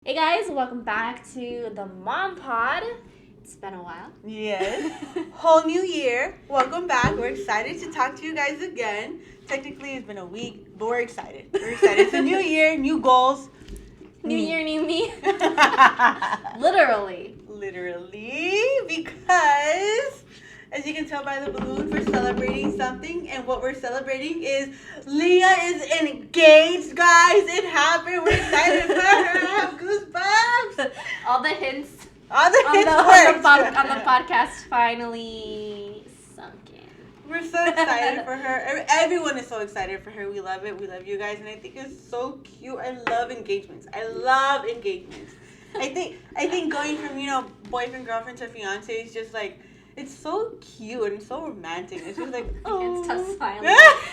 Hey guys, welcome back to the Mom Pod. It's been a while. Yes. Whole new year. Welcome back. We're excited to talk to you guys again. Technically, it's been a week, but we're excited. It's a new year, new goals. New year, new me. Literally. Literally, because as you can tell by the balloon, we're celebrating something, and what we're celebrating is LEA is engaged, guys. It happened. We're excited for her. I have goosebumps. All the hints All the hints on the podcast finally sunk in. We're so excited for her. Everyone is so excited for her. We love it. We love you guys, and I think it's so cute. I love engagements. I think going from boyfriend, girlfriend to fiance is just like. It's so cute and so romantic. It's just like, oh. It's tough smiling.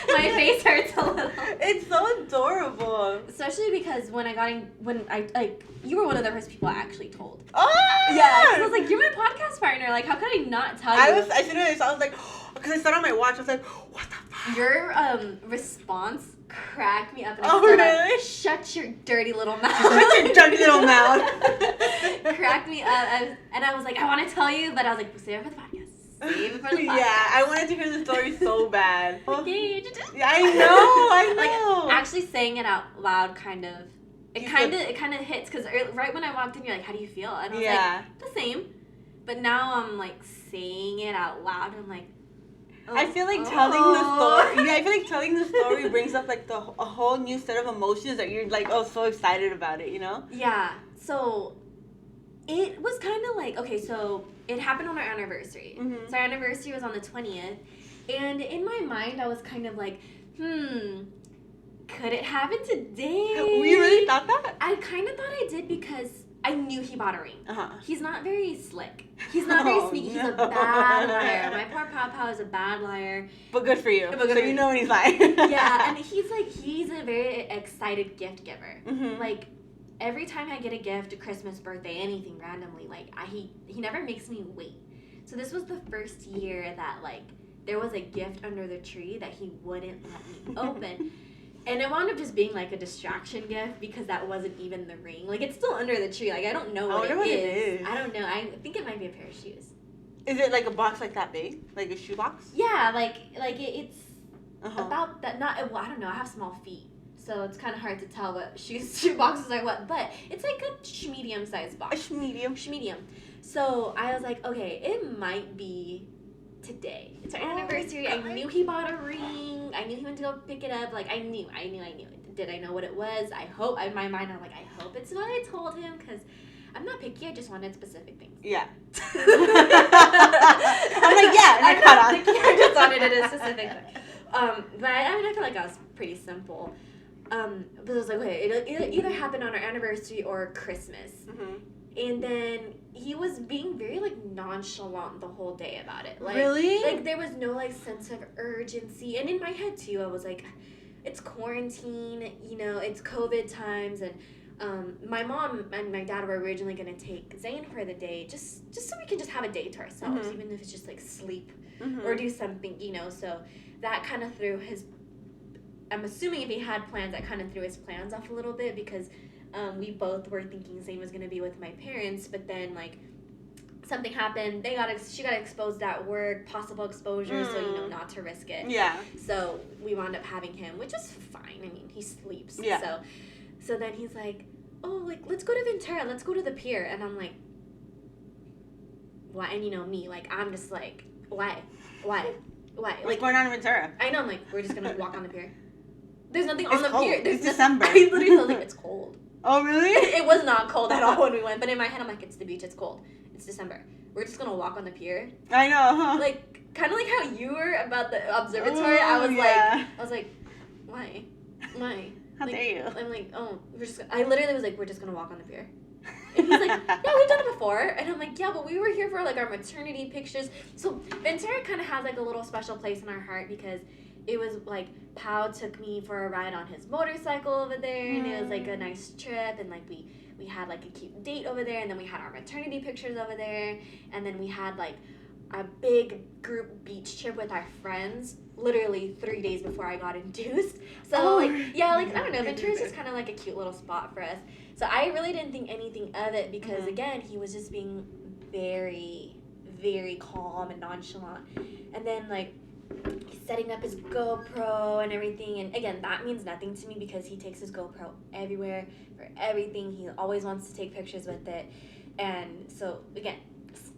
My face hurts a little. It's so adorable. Especially because when you were one of the first people I actually told. Oh! Yeah, because I was like, you're my podcast partner. Like, how could I not tell you? I was like, because I saw it on my watch. I was like, what the fuck? Your response cracked me up. And Really? Shut your dirty little mouth. Shut your dirty little mouth. Cracked me up. And I was like, I want to tell you, but I was like, save it for the podcast. Save it for the podcast. Yeah, I wanted to hear the story so bad. Engaged. Yeah, I know. Like, actually saying it out loud kind of, it kind of hits. Because right when I walked in, you're like, how do you feel? And I was like, the same. But now I'm like saying it out loud. And I'm like, I feel like telling the story. Yeah, I feel like telling the story brings up like a whole new set of emotions that you're like, so excited about it, you know? Yeah. So it was kind of like, okay, so it happened on our anniversary. Mm-hmm. So our anniversary was on the 20th, and in my mind I was kind of like, could it happen today? You really thought that? I kind of thought I did because I knew he bought a ring. Uh-huh. He's not very slick. He's not very sneaky. No. He's a bad liar. My poor papa is a bad liar. But good for you. But good so for you me. know when he's lying. Yeah, and he's a very excited gift giver. Mm-hmm. Like, every time I get a gift, a Christmas, birthday, anything randomly, like, he never makes me wait. So this was the first year that, like, there was a gift under the tree that he wouldn't let me open. And it wound up just being, like, a distraction gift because that wasn't even the ring. Like, it's still under the tree. Like, I don't know what it is. I don't know. I think it might be a pair of shoes. Is it, like, a box like that big? Like a shoe box? Yeah, it's about that. I don't know. I have small feet. So it's kind of hard to tell what shoe boxes are what. But it's, like, a medium-sized box. A medium. So I was like, okay, it might be today. It's our anniversary. I knew he bought a ring. I knew he went to go pick it up. Like, I knew. Did I know what it was? I hope. In my mind, I'm like, I hope it's what I told him, because I'm not picky. I just wanted specific things. Yeah. I'm like, yeah. And I caught on. Picky. I just wanted it a specific thing. But I feel like I was pretty simple. But it was like, okay, it either happened on our anniversary or Christmas. Mm-hmm. And then he was being very, like, nonchalant the whole day about it. Like, really? Like, there was no, like, sense of urgency. And in my head, too, I was like, it's quarantine, it's COVID times. And my mom and my dad were originally going to take Zane for the day just so we can just have a day to ourselves, even if it's just, like, sleep or do something, So that kind of threw I'm assuming if he had plans, that kind of threw his plans off a little bit because... we both were thinking Zane was going to be with my parents, but then, like, something happened. She got exposed at work, possible exposure, so, not to risk it. Yeah. So we wound up having him, which is fine. I mean, he sleeps. Yeah. So then he's like, oh, like, let's go to Ventura. Let's go to the pier. And I'm like, why? And, me, like, I'm just like, why? Like, we're not in Ventura. I know. I'm like, we're just going to walk on the pier. There's nothing on the cold. pier. It's December. I literally told him it's cold. Oh, really? It was not cold at all when we went, but in my head, I'm like, it's the beach, it's cold. It's December. We're just gonna walk on the pier. I know, huh? Like, kind of like how you were about the observatory. I was like, why? How dare you? I'm like, I literally was like, we're just gonna walk on the pier. And he's like, yeah, we've done it before. And I'm like, yeah, but we were here for, like, our maternity pictures. So Ventura kind of has, like, a little special place in our heart because it was, like, Pao took me for a ride on his motorcycle over there, and it was, like, a nice trip, and, like, we had, like, a cute date over there, and then we had our maternity pictures over there, and then we had, like, a big group beach trip with our friends literally 3 days before I got induced. So, I don't know, Ventura's just kind of like a cute little spot for us. So I really didn't think anything of it because, again, he was just being very, very calm and nonchalant. And then, like, he's setting up his GoPro and everything. And, again, that means nothing to me because he takes his GoPro everywhere for everything. He always wants to take pictures with it. And so, again,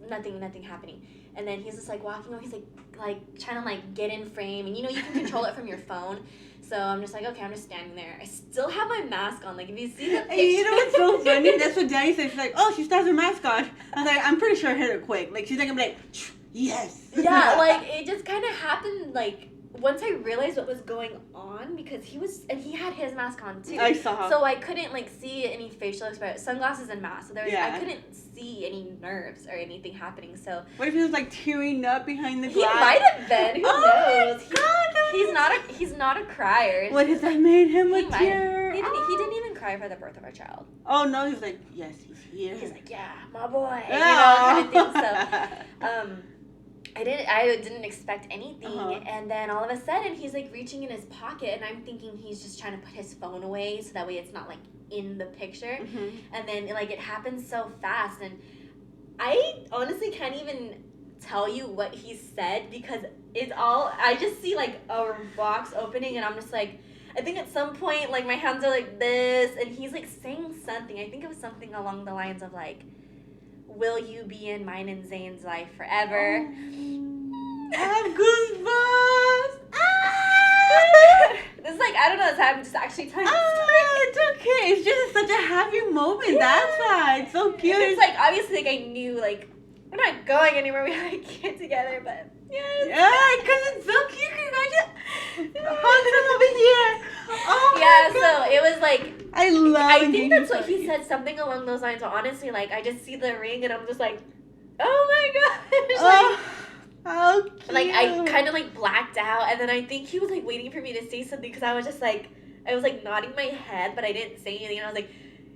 nothing happening. And then he's just, like, walking over. He's, like trying to, like, get in frame. And, you can control it from your phone. So I'm just like, okay, I'm just standing there. I still have my mask on. Like, if you see the picture. You know what's so funny? That's what Daddy said. She's like, oh, she still has her mask on. I was like, I'm pretty sure I hit her quick. Like, she's like, I'm like, yes. Yeah, like, it just kind of happened, like, once I realized what was going on, because he had his mask on, too. I saw. So I couldn't, like, see any facial expression. Sunglasses and mask. So I couldn't see any nerves or anything happening, so. What if he was, like, tearing up behind the glass? He might have been. Who knows? God, he's not a crier. What if that made him a tear? He didn't even cry for the birth of our child. Oh, no, he's like, yes, he's here. He's like, yeah, my boy. Kind of thing, so. I didn't expect anything, and then all of a sudden he's like reaching in his pocket, and I'm thinking he's just trying to put his phone away so that way it's not like in the picture, and then like it happens so fast, and I honestly can't even tell you what he said because I just see like a box opening, and I'm just like, I think at some point like my hands are like this, and he's like saying something. I think it was something along the lines of like, will you be in mine and Zane's life forever? I have goosebumps. It's like, I don't know, I'm just actually telling you. It's okay. It's just such a happy moment. Yeah. That's why. It's so cute. It's like, obviously, like, I knew, like, we're not going anywhere. We had a kid together, but yes. Yeah, because it's so cute. Hugs him over here. Oh yeah, my God. So it was like, I think that's what he said, something along those lines. So honestly, like, I just see the ring and I'm just like, oh my gosh. How cute. Like, I kind of like blacked out, and then I think he was like waiting for me to say something because I was just like, I was like nodding my head, but I didn't say anything. And I was like,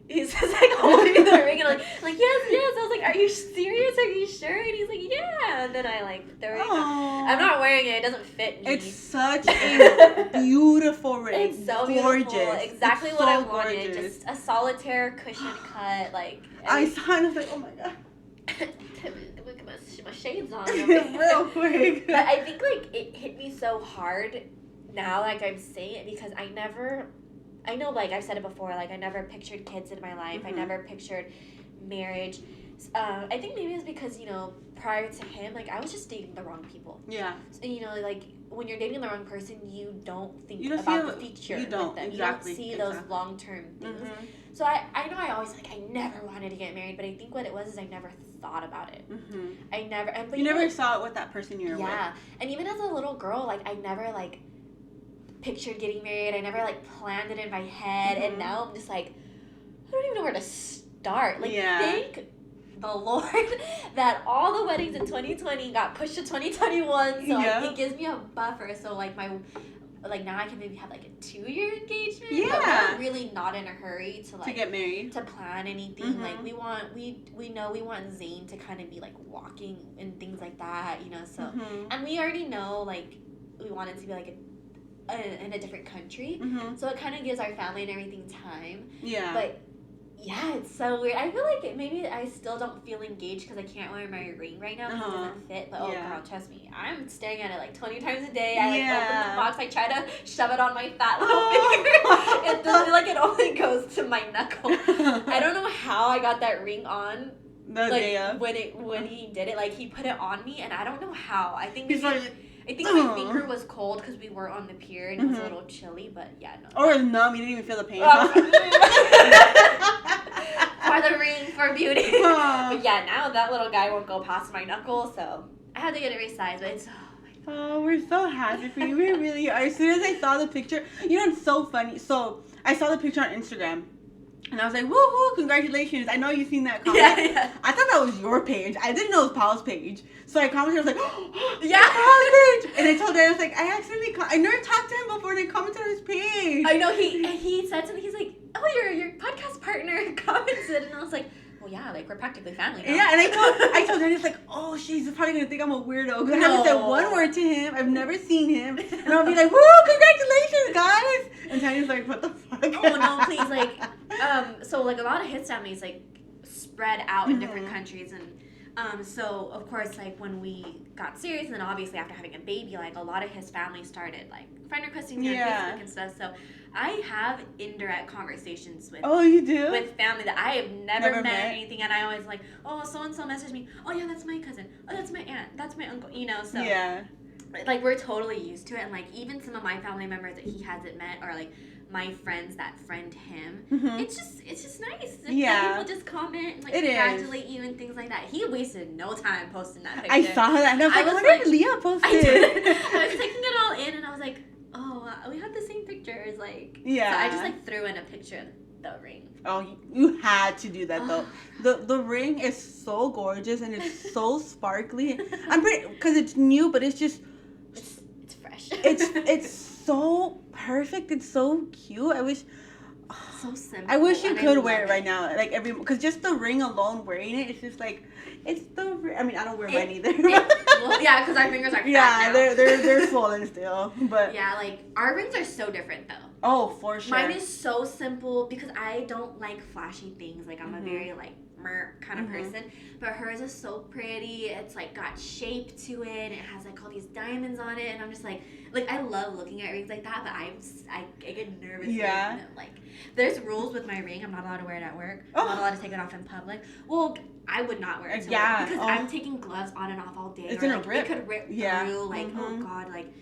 he's just like holding the ring, and I'm like, yes. I was like, are you serious? Are you sure? And he's like, yeah. And then I like put the ring on. I'm not wearing it. It doesn't fit me. It's such a beautiful ring. It's so gorgeous. Beautiful. Exactly it's what so I wanted. gorgeous. Just a solitaire cushion cut. Like, I saw it. I was like, oh my God. Look at my shades on. Real quick. But I think like it hit me so hard now, like I'm saying it, because I know, like I've said it before, like I never pictured kids in my life. I never pictured marriage. I think maybe it's because, prior to him, like I was just dating the wrong people. Yeah. So, like when you're dating the wrong person, you don't think about the future with them. Exactly. You don't see those long-term things. So I know I always I never wanted to get married, but I think what it was is I never thought about it. I never. And, you never saw it with that person you were with. Yeah, and even as a little girl, like I never like pictured getting married. I never like planned it in my head, and now I'm just like, I don't even know where to start. Like, thank the Lord that all the weddings in 2020 got pushed to 2021, so it gives me a buffer. So like now I can maybe have like a 2-year engagement. Yeah, but we're really not in a hurry to get married, to plan anything. Like we know we want Zane to kind of be like walking and things like that, So and we already know like we want it to be like in a different country, so it kind of gives our family and everything time. Yeah, but. Yeah, it's so weird. I feel like maybe I still don't feel engaged because I can't wear my ring right now because it doesn't fit. But girl, trust me, I'm staring at it like 20 times a day. I like open the box. I try to shove it on my fat little finger. It doesn't it only goes to my knuckle. I don't know how I got that ring on. When he did it, like he put it on me, and I don't know how. I think my finger was cold because we were on the pier and it was a little chilly, but yeah, no. Or it was numb, you didn't even feel the pain. For the ring, for beauty. But yeah, now that little guy won't go past my knuckle, so I had to get it resized, but it's, oh, we're so happy for you. We really are. As soon as I saw the picture, it's so funny. So I saw the picture on Instagram. And I was like, woohoo, congratulations. I know you've seen that comment. Yeah. I thought that was your page. I didn't know it was Paul's page. So I commented, I was like, oh, yeah, Paul's page. And I told her, I was like, I accidentally, I never talked to him before they commented on his page. I know, he said something, he's like, oh, your podcast partner commented. And I was like, well, yeah, like, we're practically family now. Yeah, and I told Danny's like, oh, she's probably going to think I'm a weirdo. Because I haven't said one word to him. I've never seen him. And I'll be like, woo, congratulations, guys. And Tanya's like, what the fuck? Oh, no, please, like, so, like, a lot of his families, like, spread out in different countries, and so of course, like, when we got serious, and then obviously after having a baby, like, a lot of his family started like friend requesting me on Facebook and stuff. So I have indirect conversations with you do with family that I have never met or anything, and I always like, oh, so and so messaged me, oh yeah, that's my cousin, oh that's my aunt, that's my uncle, you know. So like, we're totally used to it, and like, even some of my family members that he hasn't met, or like my friends that friend him, it's just nice. People just comment and like congratulate you and things like that. He wasted no time posting that picture. I saw that, and I was like, Leah posted. I was taking it all in, and I was like, oh, we have the same pictures, like. So I just like threw in a picture of the ring. Oh, you had to do that though. The ring is so gorgeous, and it's so sparkly. I'm pretty, because it's new, but it's just it's fresh. It's so perfect. It's so cute. I wish. So simple. I wish you could wear it right now, like because just the ring alone, wearing it, it's just like, it's the. I mean, I don't wear mine either. Well, yeah, because our fingers are fat now. they're swollen still, but yeah, like, our rings are so different though. Oh, for sure. Mine is so simple because I don't like flashy things. Like, I'm a very like kind of person, but hers is so pretty. It's like got shape to it. It has like all these diamonds on it, and I'm just like I love looking at rings like that, but I get nervous. Yeah. Like, there's rules with my ring. I'm not allowed to wear it at work. I'm not allowed to take it off in public. Well, I would not wear it to work because I'm taking gloves on and off all day. It's gonna rip. It could rip through. Like, oh god, like.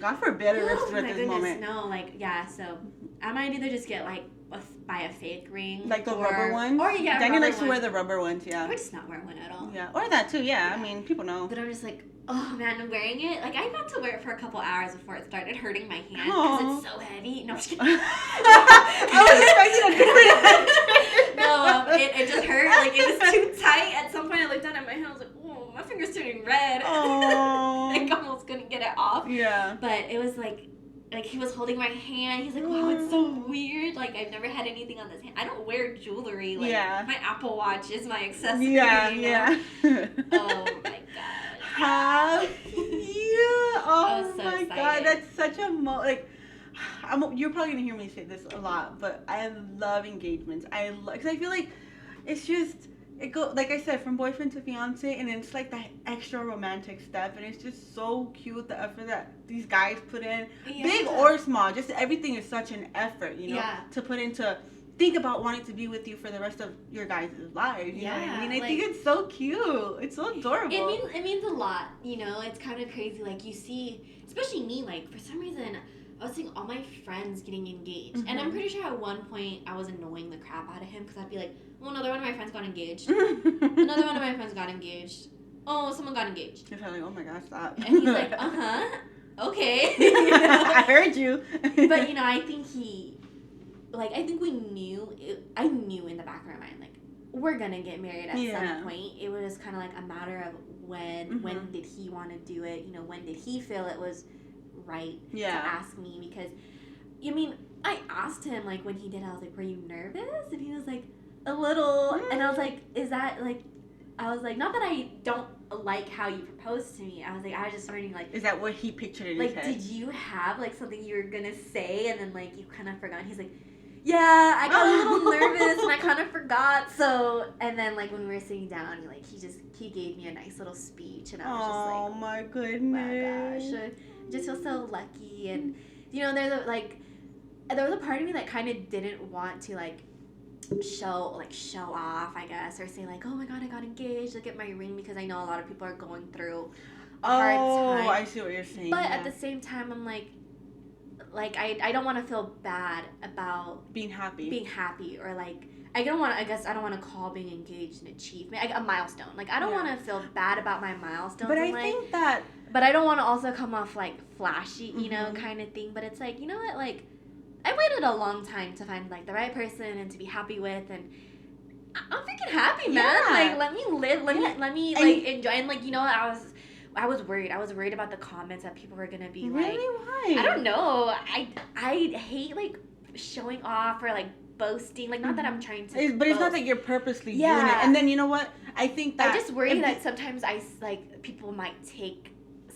God forbid it rips through at this goodness, moment. No, like, yeah. So I might either just get like buy a fake ring, like the rubber ones. Or Danny likes to wear the rubber ones. Yeah. Or just not wear one at all. Yeah, or that too. Yeah, I mean, people know. But I'm just like, oh man, I'm wearing it. Like, I got to wear it for a couple hours before it started hurting my hand because it's so heavy. No, I'm just kidding. I was expecting a different answer. No, it just hurt. Like, it was too tight. At some point, I looked down at my hand. I was like, oh, my finger's turning red. Oh. Like, almost couldn't get it off. Yeah. But it was like he was holding my hand. He's like, wow, it's so weird. Like, I've never had anything on this hand. I don't wear jewelry. Like, my Apple Watch is my accessory. Yeah, you know? Oh my god. Have you? Oh so my excited. God, that's such a you're probably gonna hear me say this a lot, but I love engagements. Because I feel like it's just. It go like I said, from boyfriend to fiance, and it's like that extra romantic step, and it's just so cute, the effort that these guys put in, big or small. Just everything is such an effort, you know, to put into. Think about wanting to be with you for the rest of your guys' lives. You know what I mean? I think it's so cute. It's so adorable. It means a lot. You know, it's kind of crazy. Like, you see, especially me. Like, for some reason, I was seeing all my friends getting engaged, and I'm pretty sure at one point I was annoying the crap out of him because I'd be like, "Oh, another one of my friends got engaged. Another one of my friends got engaged. Oh, someone got engaged." He's like, "Oh my gosh, stop!" And he's like, okay." You know? I heard you. But you know, I think we knew. I knew in the back of my mind, like, we're gonna get married at some point. It was just kind of like a matter of when. When did he want to do it? You know, when did he feel it was right to ask me? Because, I mean, I asked him, like, when he did, I was like, were you nervous? And he was like, a little. And I was like, is that, like, I was like, not that I don't like how you proposed to me. I was like, I was just wondering, like, is that what he pictured in his head? Like, did you have, like, something you were gonna say, and then, like, you kind of forgot? And he's like, yeah, I got a little nervous, and I kind of forgot. So, and then, like, when we were sitting down, he gave me a nice little speech, and I was just like, oh my goodness, wow, gosh, I just feel so lucky. And, you know, there was a part of me that kind of didn't want to, like, show off, I guess, or say, like, oh my god, I got engaged, look at my ring, because I know a lot of people are going through a hard time. Oh, I see what you're saying. But at the same time, I'm like, I don't want to feel bad about being happy, or like, I don't want to call being engaged an achievement, a milestone. Like, I don't want to feel bad about my milestones. But I think that. But I don't want to also come off like flashy, you know, kind of thing. But it's like, you know what, like, I waited a long time to find like the right person and to be happy with, and I'm freaking happy, man. Yeah. Like, let me live, let me like enjoy, and like, you know, I was worried. I was worried about the comments that people were gonna be like. Really? Why? I don't know. I hate like showing off or like boasting. Like, not that I'm trying to but it's boast. not that you're purposely doing it. And then, you know what? I think that... I just worry that sometimes people might take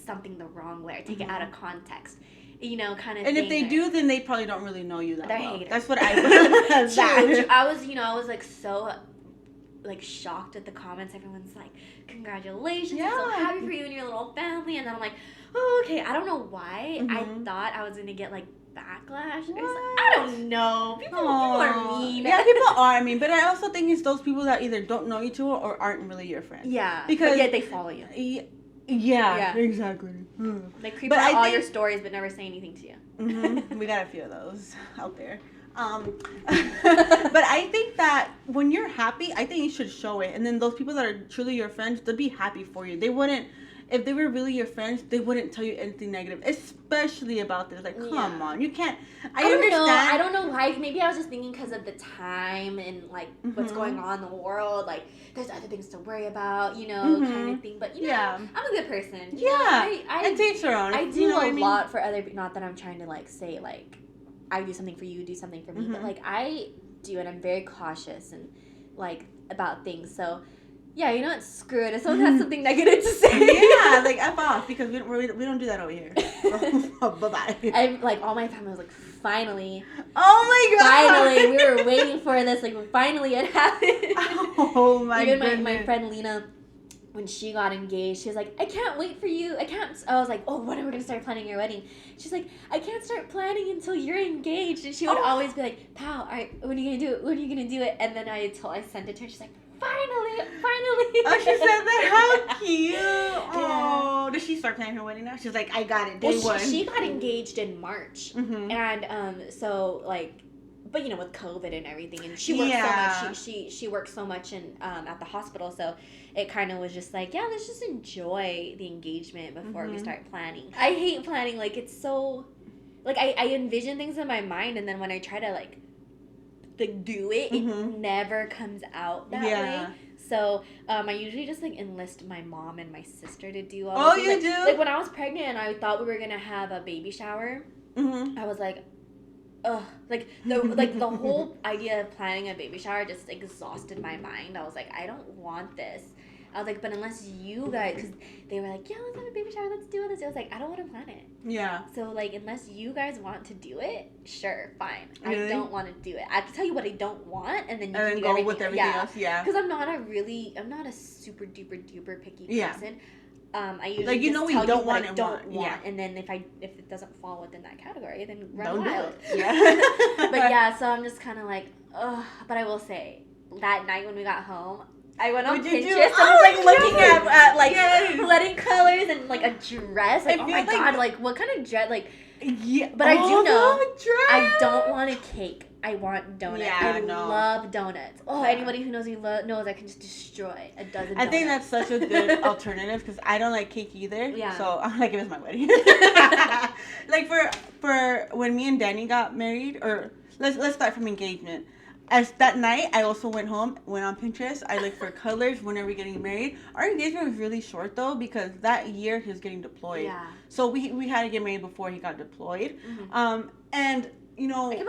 something the wrong way or take it out of context. You know, kind of. And if they do, then they probably don't really know you that well. Haters. That's what I. True. I was like so, like shocked at the comments. Everyone's like, "Congratulations! I'm so happy for you and your little family." And then I'm like, "Oh, okay." I don't know why. I thought I was gonna get like backlash. I don't know. People are mean. Yeah, people are mean. But I also think it's those people that either don't know you too or aren't really your friends. Yeah. Because but yet they follow you. Yeah, exactly. They creep out all your stories but never say anything to you. We got a few of those out there. But I think that when you're happy, I think you should show it. And then those people that are truly your friends, they'll be happy for you. They wouldn't, if they were really your friends, they wouldn't tell you anything negative, especially about this. Like, come on, you can't. I understand. I don't know why. Maybe I was just thinking because of the time and like what's going on in the world. Like, there's other things to worry about, you know, kind of thing. But you know, I'm a good person. I take your own. I do a lot for other people. Not that I'm trying to like say like I do something for you, do something for me, but like I do, and I'm very cautious and like about things. So. Yeah, you know what? Screw it. If someone has something negative to say. Yeah, like F off, because we don't do that over here. Bye-bye. Like, all my family was like, finally. Oh, my God. Finally. We were waiting for this. Like, finally it happened. Oh, my God. Even my friend Lena, when she got engaged, she was like, I can't wait for you. I was like, oh, when are we going to start planning your wedding? She's like, I can't start planning until you're engaged. And she would always be like, pal, all right, when are you going to do it? When are you going to do it? And then I sent it to her. She's like, finally. Oh, she said that. How cute. Oh, did she start planning her wedding now? She's like, I got it. Day one. She got engaged in March, and so like, but you know, with COVID and everything, and she worked so much. She worked so much in at the hospital, so it kind of was just like, yeah, let's just enjoy the engagement before we start planning. I hate planning. Like, it's so, like I envision things in my mind, and then when I try to like do it, it never comes out that way. So I usually just like enlist my mom and my sister to do all this. Oh, you do? Like when I was pregnant and I thought we were gonna have a baby shower, I was like, ugh, like the whole idea of planning a baby shower just exhausted my mind. I was like, I don't want this. I was like, but unless you guys, because they were like, yeah, let's have a baby shower, let's do it. I was like, I don't want to plan it. Yeah. So, like, unless you guys want to do it, sure, fine. Really? I don't want to do it. I have to tell you what I don't want, and then you can do everything. With everything else. Yeah. Because I'm not a super duper duper picky person. I usually like, you know, we don't want it. And then if it doesn't fall within that category, then run wild. Yeah. But yeah, so I'm just kind of like, ugh. But I will say, that night when we got home, I went on Pinterest and was like looking at like wedding colors and like a dress. Like, oh my God, like what kind of dress? Like, yeah. But I do know I don't want a cake. I want donuts. Yeah, I love donuts. Oh, anybody who knows me knows I can just destroy a dozen donuts. I think that's such a good alternative because I don't like cake either. Yeah. So I'm like, it was my wedding. Like for when me and Danny got married, or let's start from engagement. As that night, I also went home, went on Pinterest. I looked for colors. When are we getting married? Our engagement was really short though because that year he was getting deployed. Yeah. So we had to get married before he got deployed. And you know, I can't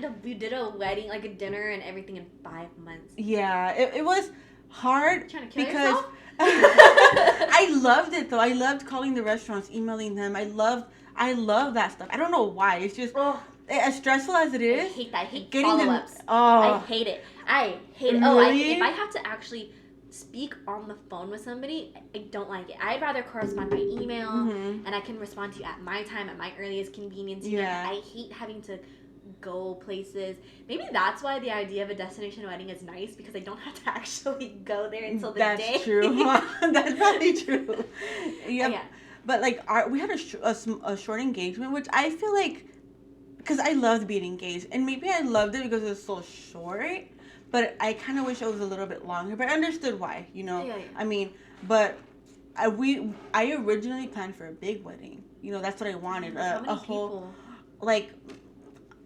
believe we did a wedding, like a dinner and everything in 5 months. Yeah, it was hard trying to kill yourself? I loved it though. I loved calling the restaurants, emailing them. I love that stuff. I don't know why. It's just. As stressful as it is, I hate that. I hate follow-ups. I hate it. Really? If I have to actually speak on the phone with somebody, I don't like it. I'd rather correspond by email, and I can respond to you at my time, at my earliest convenience. Yeah. I hate having to go places. Maybe that's why the idea of a destination wedding is nice, because I don't have to actually go there until the day. That's true. That's probably true. Yeah. But like, we had a short engagement, which I feel like. Because I loved being engaged. And maybe I loved it because it was so short. But I kind of wish it was a little bit longer. But I understood why, you know. Yeah. I mean, but I originally planned for a big wedding. You know, that's what I wanted. How many people? Like,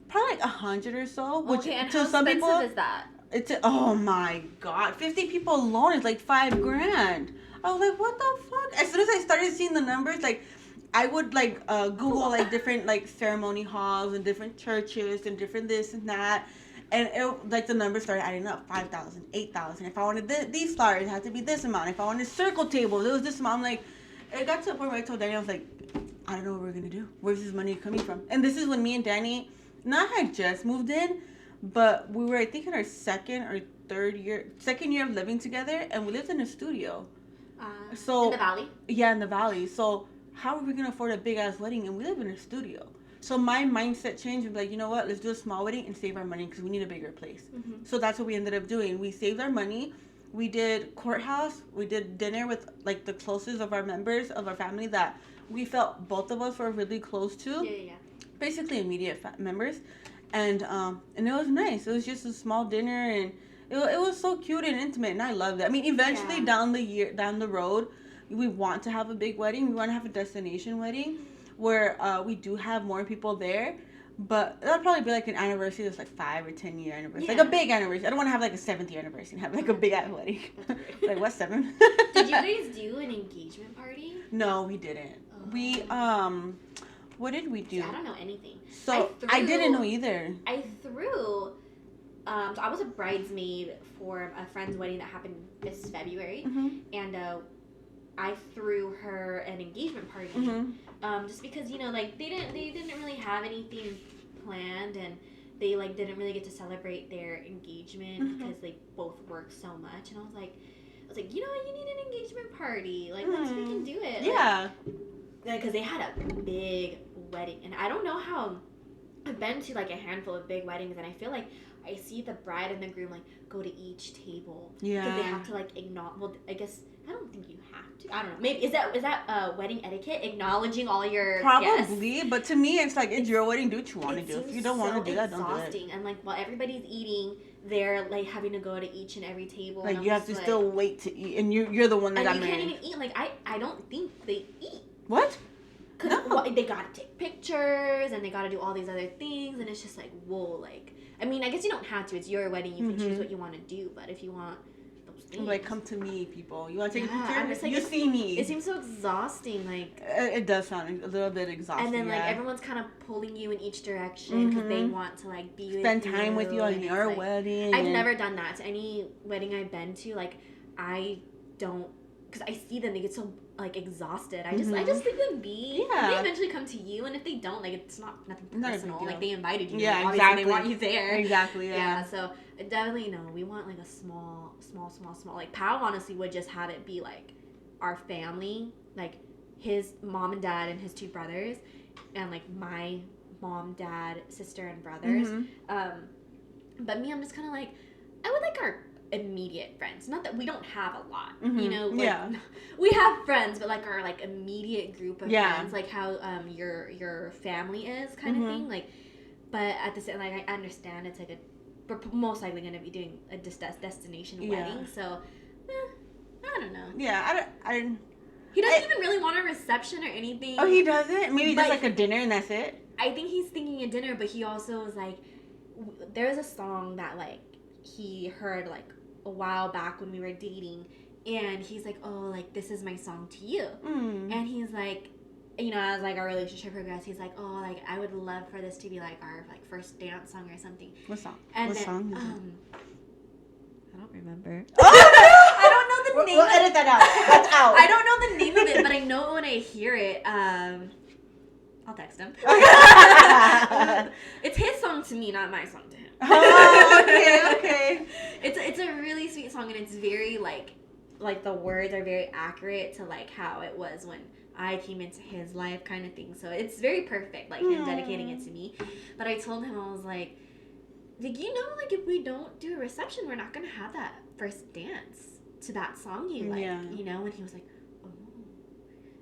probably like 100 or so. Which, okay, and how expensive is that? Oh my God. 50 people alone is like $5,000. I was like, what the fuck? As soon as I started seeing the numbers, like, I would like Google like different like ceremony halls and different churches and different this and that, And it, like, the numbers started adding up. 5,000, 8,000. If I wanted these flowers, it had to be this amount. If I wanted circle tables, it was this amount. I'm like, it got to a point where I told Danny, I was like, I don't know what we're going to do. Where's this money coming from? And this is when me and Danny, not had just moved in, but we were, I think, in our second year of living together, and we lived in a studio. So in the valley? Yeah, in the valley. So how are we going to afford a big-ass wedding? And we live in a studio. So my mindset changed and be like, you know what? Let's do a small wedding and save our money because we need a bigger place. Mm-hmm. So that's what we ended up doing. We saved our money. We did courthouse. We did dinner with, like, the closest of our members of our family that we felt both of us were really close to. Yeah. Basically immediate members. And it was nice. It was just a small dinner, and it was so cute and intimate, and I loved it. I mean, eventually down the road, we want to have a big wedding. We want to have a destination wedding where we do have more people there. But that'll probably be like an anniversary that's like 5 or 10 year anniversary. Yeah. Like a big anniversary. I don't want to have like a 7th year anniversary and have like a big ass wedding. Like, what, 7? Did you guys do an engagement party? No, we didn't. We, what did we do? See, I don't know anything. So, I didn't know either. I threw, so I was a bridesmaid for a friend's wedding that happened this February. Mm-hmm. And I threw her an engagement party. Mm-hmm. Just because, you know, like, they didn't really have anything planned, and they, like, didn't really get to celebrate their engagement. Mm-hmm. Because they both work so much. And I was like, you know what, you need an engagement party. Like, let's freaking do it. Yeah. Because they had a big wedding. And I don't know how, I've been to, like, a handful of big weddings, and I feel like I see the bride and the groom, like, go to each table. Yeah. Because they have to, like, acknowledge, well, I guess, I don't think you have to. I don't know. Maybe, is that wedding etiquette? Acknowledging all your Probably, guests? But to me, it's like, it's your wedding, do what you want to do. If you don't want to do that, don't do it. It's exhausting. And, like, while everybody's eating, they're, like, having to go to each and every table. Like, you have to still wait to eat, and you're the one that got married. And you can't even eat. Like, I don't think they eat. What? Because they got to take pictures, and they got to do all these other things, and it's just like, whoa, like, I mean, I guess you don't have to. It's your wedding. You can choose what you want to do, but if you want those things. Like, come to me, people. You want to take a picture? I'm just like, you see me. It seems so exhausting, like. It does sound a little bit exhausting. And then, like, everyone's kind of pulling you in each direction because they want to, like, be with you. Spend time with you on your wedding. I've never done that. To any wedding I've been to, like, I don't, because I see them, they get so, like, exhausted. I just leave them be. Yeah. They eventually come to you, and if they don't, like, it's nothing personal. Like, they invited you. Yeah, like, exactly. They want you there. Exactly, yeah. So, definitely, no, we want, like, a small. Like, Pal honestly would just have it be, like, our family, like, his mom and dad and his 2 brothers, and, like, my mom, dad, sister, and brothers. Mm-hmm. But me, I'm just kind of like, I would like our immediate friends. Not that we don't have a lot, you know. Like, we have friends, but like our like immediate group of friends, like how your family is kind of thing. Like, but at the same, like, I understand it's like we're most likely going to be doing a destination wedding. So, I don't know. Yeah, I He doesn't even really want a reception or anything. Oh, he doesn't? Maybe just like a dinner and that's it? I think he's thinking a dinner, but he also was like, there's a song that like he heard like a while back when we were dating, and he's like, oh, like, this is my song to you. And he's like, you know, as like our relationship progressed, he's like, oh, like, I would love for this to be like our like first dance song or something. What song? And what then, song is it? I don't remember. Oh! I don't know the name. We'll edit that out. That's out. I don't know the name of it, but I know when I hear it. I'll text him. It's his song to me, not my song to him. Oh, okay. It's a really sweet song, and it's very like the words are very accurate to like how it was when I came into his life, kind of thing. So it's very perfect, like him dedicating it to me. But I told him, I was like, you know, like, if we don't do a reception, we're not gonna have that first dance to that song you like, you know. And he was like, oh,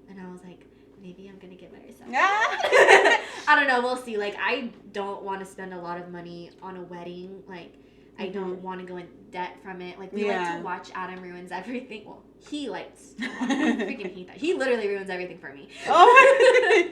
and I was like, maybe I'm gonna get my reception. I don't know, we'll see. Like, I don't want to spend a lot of money on a wedding. Like, I don't want to go in debt from it. Like, we like to watch Adam Ruins Everything. Well, he likes to watch. I freaking hate that. He literally ruins everything for me. Oh.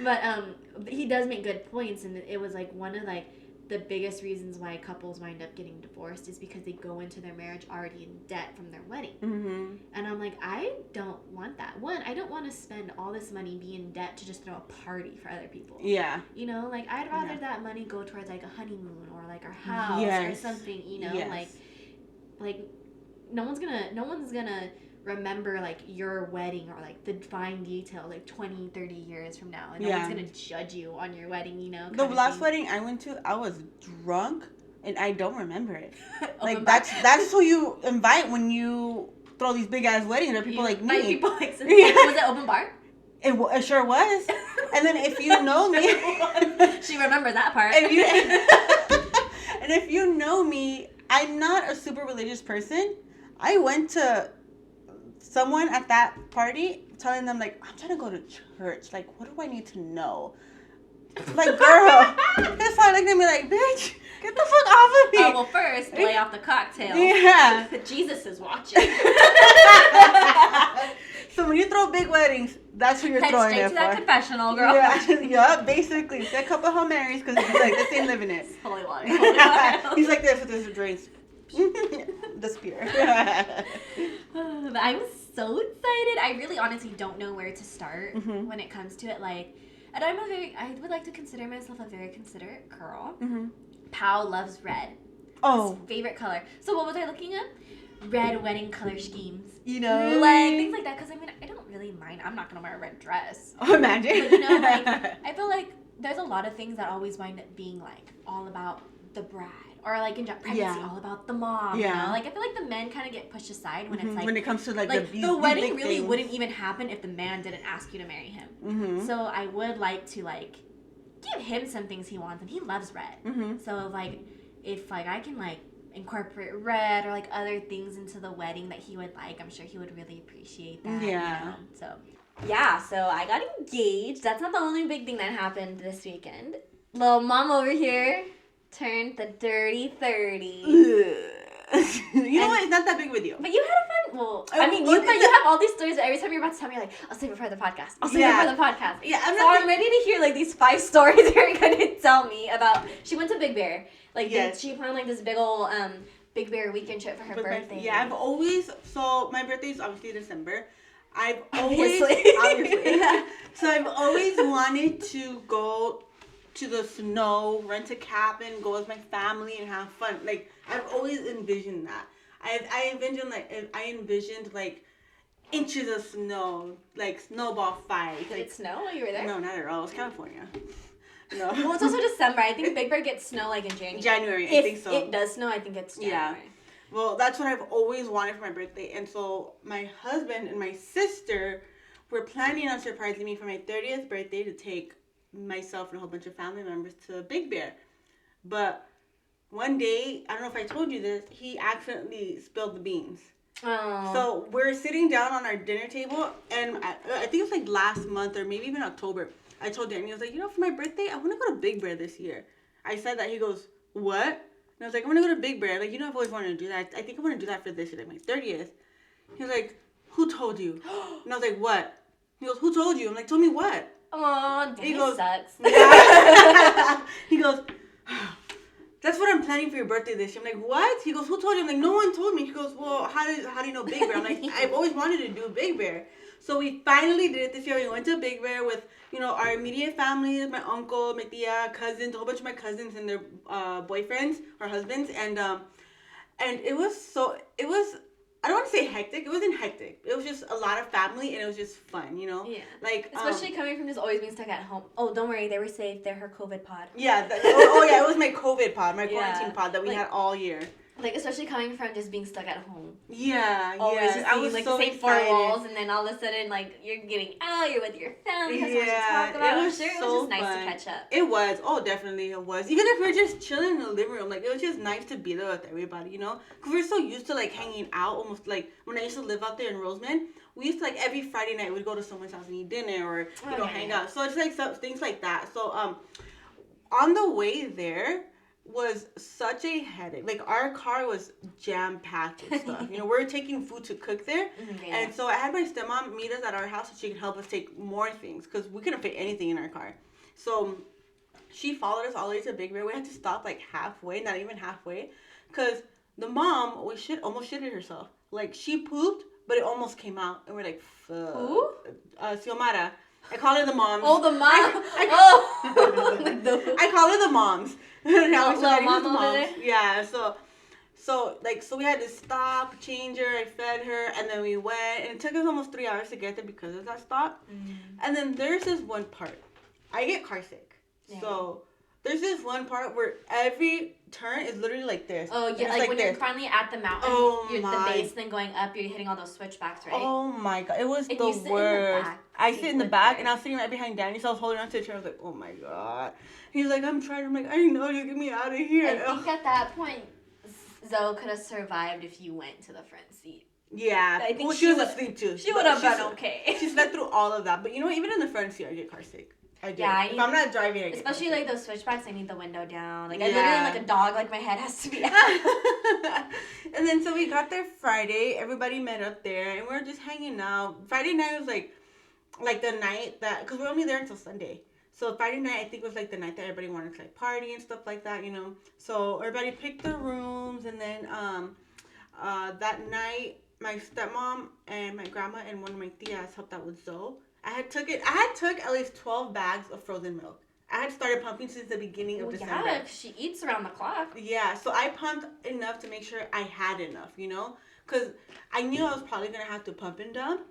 But he does make good points, and it was like one of like the biggest reasons why couples wind up getting divorced is because they go into their marriage already in debt from their wedding. Mm-hmm. And I'm like, I don't want that. One, I don't want to spend all this money being in debt to just throw a party for other people. Yeah. You know, like, I'd rather that money go towards, like, a honeymoon or, like, our house or something, you know? Like, no one's gonna remember, like, your wedding or, like, the fine detail, like, 20, 30 years from now. And no one's gonna judge you on your wedding, you know? The last wedding I went to, I was drunk, and I don't remember it. Like, that's who you invite when you throw these big-ass weddings, or people like me. Like, people like... Was it open bar? It sure was. And then if you know me... She remembers that part. And if you know me, I'm not a super religious person. I went to someone at that party telling them, like, I'm trying to go to church. Like, what do I need to know? Like, girl. It's like looking at me like, bitch, get the fuck off of me. Oh, well, first, lay off the cocktail. Yeah. Jesus is watching. So when you throw big weddings, that's who you're throwing it for. Straight to that confessional, girl. Yeah, basically. Say a couple Hail Marys, because he's like, this ain't living it. Holy water. Holy water. He's like this with his drinks. The spear. But I'm so excited. I really honestly don't know where to start when it comes to it. Like, and I would like to consider myself a very considerate girl. Pao loves red. Oh. His favorite color. So what was I looking at? Red wedding color schemes. You know? Like, things like that. Because, I mean, I don't really mind. I'm not going to wear a red dress. Oh, imagine. But, you know, like, I feel like there's a lot of things that always wind up being, like, all about the bride. Or, like, in pregnancy, all about the mom, you know? Like, I feel like the men kind of get pushed aside when it's, like... When it comes to, like the wedding really wouldn't even happen if the man didn't ask you to marry him. So I would like to, like, give him some things he wants, and he loves red. So, like, if, like, I can, like, incorporate red or, like, other things into the wedding that he would like, I'm sure he would really appreciate that. Yeah. You know? So, yeah, so I got engaged. That's not the only big thing that happened this weekend. Little mom over here turned the dirty 30. You know what? It's not that big of a deal. But you had a fun... Well, I mean, you have all these stories that every time you're about to tell me, you're like, I'll save it for the podcast. I'll save it for the podcast. Yeah, I'm ready to hear, like, these 5 stories you're going to tell me about... She went to Big Bear. Like, she planned, like, this big old Big Bear weekend trip for her birthday. Yeah, I've always... So, my birthday is obviously December. I've always... Obviously. So, I've always wanted to go to the snow, rent a cabin, go with my family, and have fun. Like, I've always envisioned that. I envisioned like inches of snow, like snowball fights. Did it snow while you were there? No, not at all. It was California. No. Well, it's also December. I think Big Bear gets snow like in January. I think so. If it does snow, I think it's January. Yeah. Well, that's what I've always wanted for my birthday. And so my husband and my sister were planning on surprising me for my 30th birthday to take myself and a whole bunch of family members to Big Bear. But one day, I don't know if I told you this, he accidentally spilled the beans. Oh. So we're sitting down on our dinner table, and I think it was like last month or maybe even October. I told Danny, I was like, you know, for my birthday, I want to go to Big Bear this year. I said that. He goes, what? And I was like, I want to go to Big Bear. Like, you know, I've always wanted to do that. I think I want to do that for this year, like my 30th. He was like, who told you? And I was like, what? He goes, who told you? I'm like, told me what? Oh, Danny sucks. He goes, that's what I'm planning for your birthday this year. I'm like, what? He goes, who told you? I'm like, no one told me. He goes, well, how do you know Big Bear? I'm like, I've always wanted to do Big Bear. So we finally did it this year. We went to Big Bear with, you know, our immediate family, my uncle, my tia, cousins, a whole bunch of my cousins and their boyfriends or husbands. And it was, I don't want to say hectic. It wasn't hectic. It was just a lot of family, and it was just fun, you know? Yeah. Like, especially coming from just always being stuck at home. Oh, don't worry. They were safe. They're her COVID pod. Yeah. Yeah. It was my COVID pod, my quarantine pod that we had all year. Like, especially coming from just being stuck at home. Yeah, always just I was like so the same excited. 4 walls, and then all of a sudden, like, you're getting out, you're with your family, you have so much to talk about. It was sure so it was just fun. nice to catch up. It was. Oh, definitely it was. Even if we're just chilling in the living room, like, it was just nice to be there with everybody, you know? Because we're so used to, like, hanging out, almost like when I used to live out there in Roseman, we used to, like, every Friday night we'd go to someone's house and eat dinner or, you know, hang out. So it's, like, things like that. So, on the way there was such a headache. Like, our car was jam-packed with stuff. You know, we're taking food to cook there. And so I had my stepmom meet us at our house so she could help us take more things because we couldn't fit anything in our car. So she followed us all the way to Big Bear. We had to stop like halfway, not even halfway, because the mom almost shitted herself. Like she pooped, but it almost came out, and we're like, fuck. Who? Xiomara. I call her the moms. Oh, the mom. I call her the moms. Now little mom over there. Yeah. So we had to stop, change her. I fed her, and then we went, and it took us almost 3 hours to get there because of that stop. And then there's this one part. I get car sick, so there's this one part where every turn is literally like this. Oh yeah, like when you're finally at the mountain, you're my. the base, then going up, you're hitting all those switchbacks, right? Oh my god, it was and the worst. I sit in the back, and I was sitting right behind Danny, so I was holding onto the chair. I was like, oh my god. He's like, I'm trying. I'm like, I know, just get me out of here. I think at that point, Zoe could have survived if you went to the front seat. Yeah, I think she was asleep too. She would have been okay. She slept through all of that, but you know, even in the front seat, I get car sick. I do. Yeah, if I'm not driving, I get especially like those switchbacks, I need the window down. Like I Yeah. literally like a dog. Like my head has to be out. And then so we got there Friday. Everybody met up there, and we were just hanging out. Friday night was like the night that, because we're only there until Sunday. So Friday night, I think, was like the night that everybody wanted to like party and stuff like that, you know. So everybody picked their rooms, and then that night, my stepmom and my grandma and one of my tias helped out with Zoe. I had took at least 12 bags of frozen milk. I had started pumping since the beginning of December. Yeah, she eats around the clock. Yeah, so I pumped enough to make sure I had enough, you know? Because I knew I was probably going to have to pump and dump,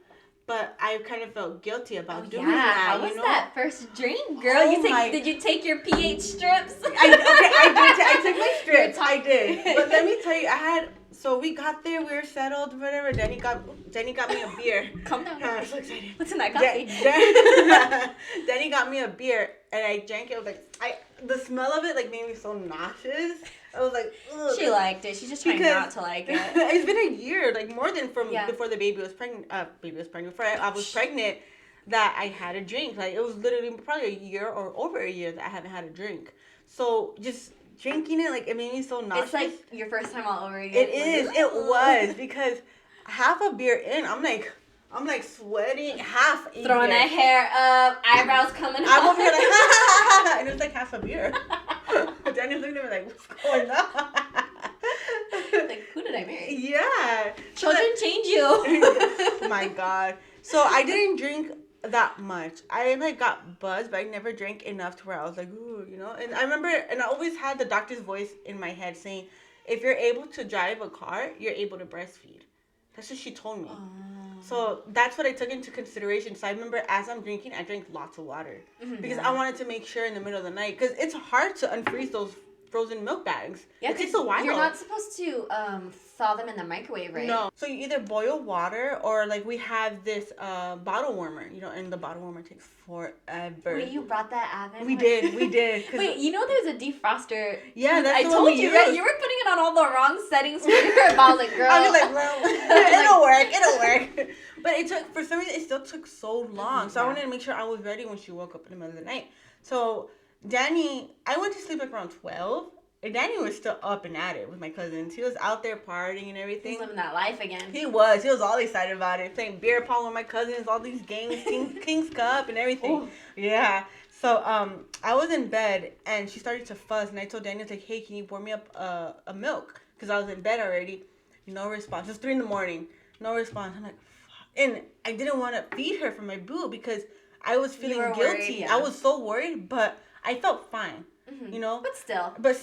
but I kind of felt guilty about doing that, How was you know? that first drink, girl? Oh Did you take your pH strips? I took my strips. I did. But let me tell you, so we got there, we were settled, whatever. Danny got me a beer. Calm down. I'm so excited. What's in that coffee? Danny got me a beer, and I drank it. I was like, the smell of it like made me so nauseous. I was like, ugh. She liked it. She's just trying not to like it. It's been a year, like more than before the baby was pregnant. Before I was pregnant, that I had a drink. Like it was literally probably a year or over a year that I haven't had a drink. So just drinking it, like it made me so nauseous. It's like your first time all over again. It is. It was because half a beer in, I'm like sweating half. Throwing that hair up, eyebrows coming I'm out. over here like, and it was like half a beer. Daniel's looking at me like, what's going on? Like, who did I marry? Yeah. Children change you. Oh my god. So I didn't drink that much. I like got buzzed, but I never drank enough to where I was like, ooh, you know. And I remember, and I always had the doctor's voice in my head saying, if you're able to drive a car, you're able to breastfeed. That's what she told me. So that's what I took into consideration. So I remember as I'm drinking, I drank lots of water because I wanted to make sure in the middle of the night, because it's hard to unfreeze those frozen milk bags. Yeah, it takes a while. You're not supposed to thaw them in the microwave, right? No. So you either boil water or like we have this bottle warmer, you know, and the bottle warmer takes forever. Wait, you brought that oven? We did. Wait, you know there's a defroster. Yeah, that's I the told one we you, use. right? You were putting it on all the wrong settings for your I was like, girl. I was like, well, it'll work. But it took, for some reason, it still took so long. So I wanted to make sure I was ready when she woke up in the middle of the night. So Danny, I went to sleep like around 12. And Danny was still up and at it with my cousins. He was out there partying and everything. He's living that life again. He was all excited about it. Playing beer pong with my cousins, all these games, King's Cup and everything. Ooh. Yeah. So I was in bed and she started to fuss. And I told Danny, like, hey, can you pour me up a milk? Because I was in bed already. No response. It's 3 a.m. No response. I'm like, fuck. And I didn't want to feed her from my boob because I was feeling guilty. Worried, yeah. I was so worried, but I felt fine. You know, but still, better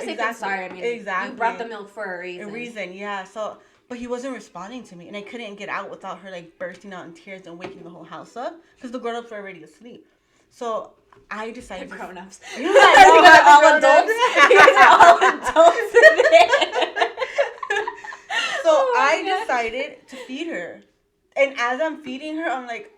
say thanks, sorry. I mean, exactly. You brought the milk for a reason. Yeah. So, but he wasn't responding to me, and I couldn't get out without her like bursting out in tears and waking the whole house up because the grown-ups were already asleep. So I decided. The grown-ups. You guys are all adults. You guys are all adults today. So I decided to feed her, and as I'm feeding her, I'm like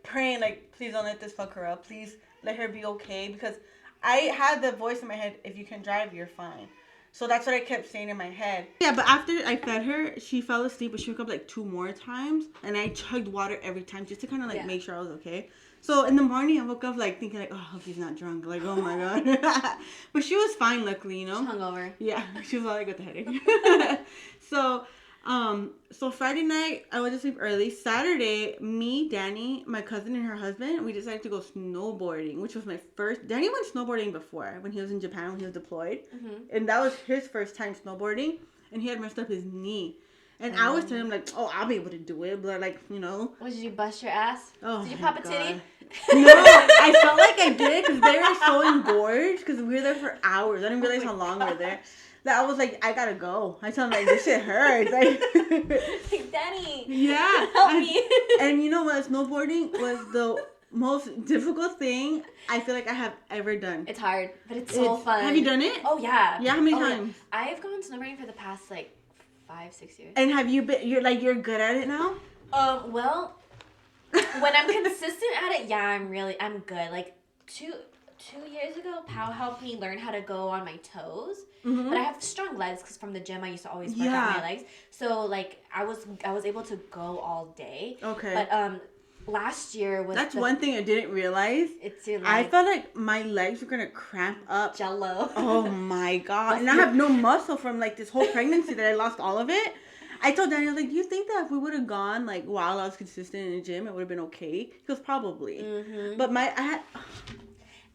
praying, like, please don't let this fuck her up. Please let her be okay, because I had the voice in my head, if you can drive, you're fine. So that's what I kept saying in my head. Yeah, but after I fed her, she fell asleep, but she woke up like 2 more times. And I chugged water every time just to kind of like make sure I was okay. So in the morning, I woke up like thinking like, oh, I hope he's not drunk. Like, oh my God. But she was fine, luckily, you know. Hungover. Yeah, she was all like with the headache. So So Friday night, I went to sleep early. Saturday, me, Danny, my cousin, and her husband, we decided to go snowboarding, which was my first. Danny went snowboarding before when he was in Japan when he was deployed, and that was his first time snowboarding, and he had messed up his knee. And I was telling him, like, oh, I'll be able to do it. But, like, you know. What, did you bust your ass? Oh, did you pop a titty? No, I felt like I did because they were so engorged because we were there for hours. I didn't realize how long we were there. That I was like, I gotta go. I told him, like, this shit hurts. Like, Danny. Yeah. Help me. And you know what? Snowboarding was the most difficult thing I feel like I have ever done. It's hard, but it's so fun. Have you done it? Oh, yeah. Yeah, how many times? Yeah. I've gone snowboarding for the past, like, 5-6 years. And have you been, you're good at it now? Well, when I'm consistent at it, yeah, I'm good. Like, two years ago, Pau helped me learn how to go on my toes. But I have strong legs because from the gym I used to always work out my legs. So like I was able to go all day. Okay. But last year was that's one thing I didn't realize. It's your legs. I felt like my legs were gonna cramp up. Jello. Oh my god! And I have no muscle from like this whole pregnancy that I lost all of it. I told Danny, I was like, do you think that if we would have gone like while I was consistent in the gym, it would have been okay? He goes, probably. But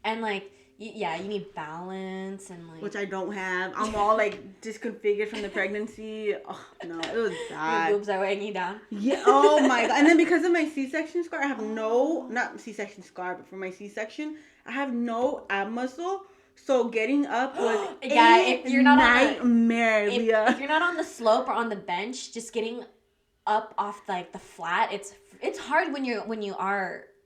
and like. You need balance and like... Which I don't have. I'm all like disconfigured from the pregnancy. Oh, no, it was bad. Your boobs are weighing you down. Yeah, oh my god. And then because of my C-section scar, I have not C-section scar, but for my C-section, I have no ab muscle. So getting up was if you're not nightmare, Leah. If you're not on the slope or on the bench, just getting up off like the flat, it's hard when you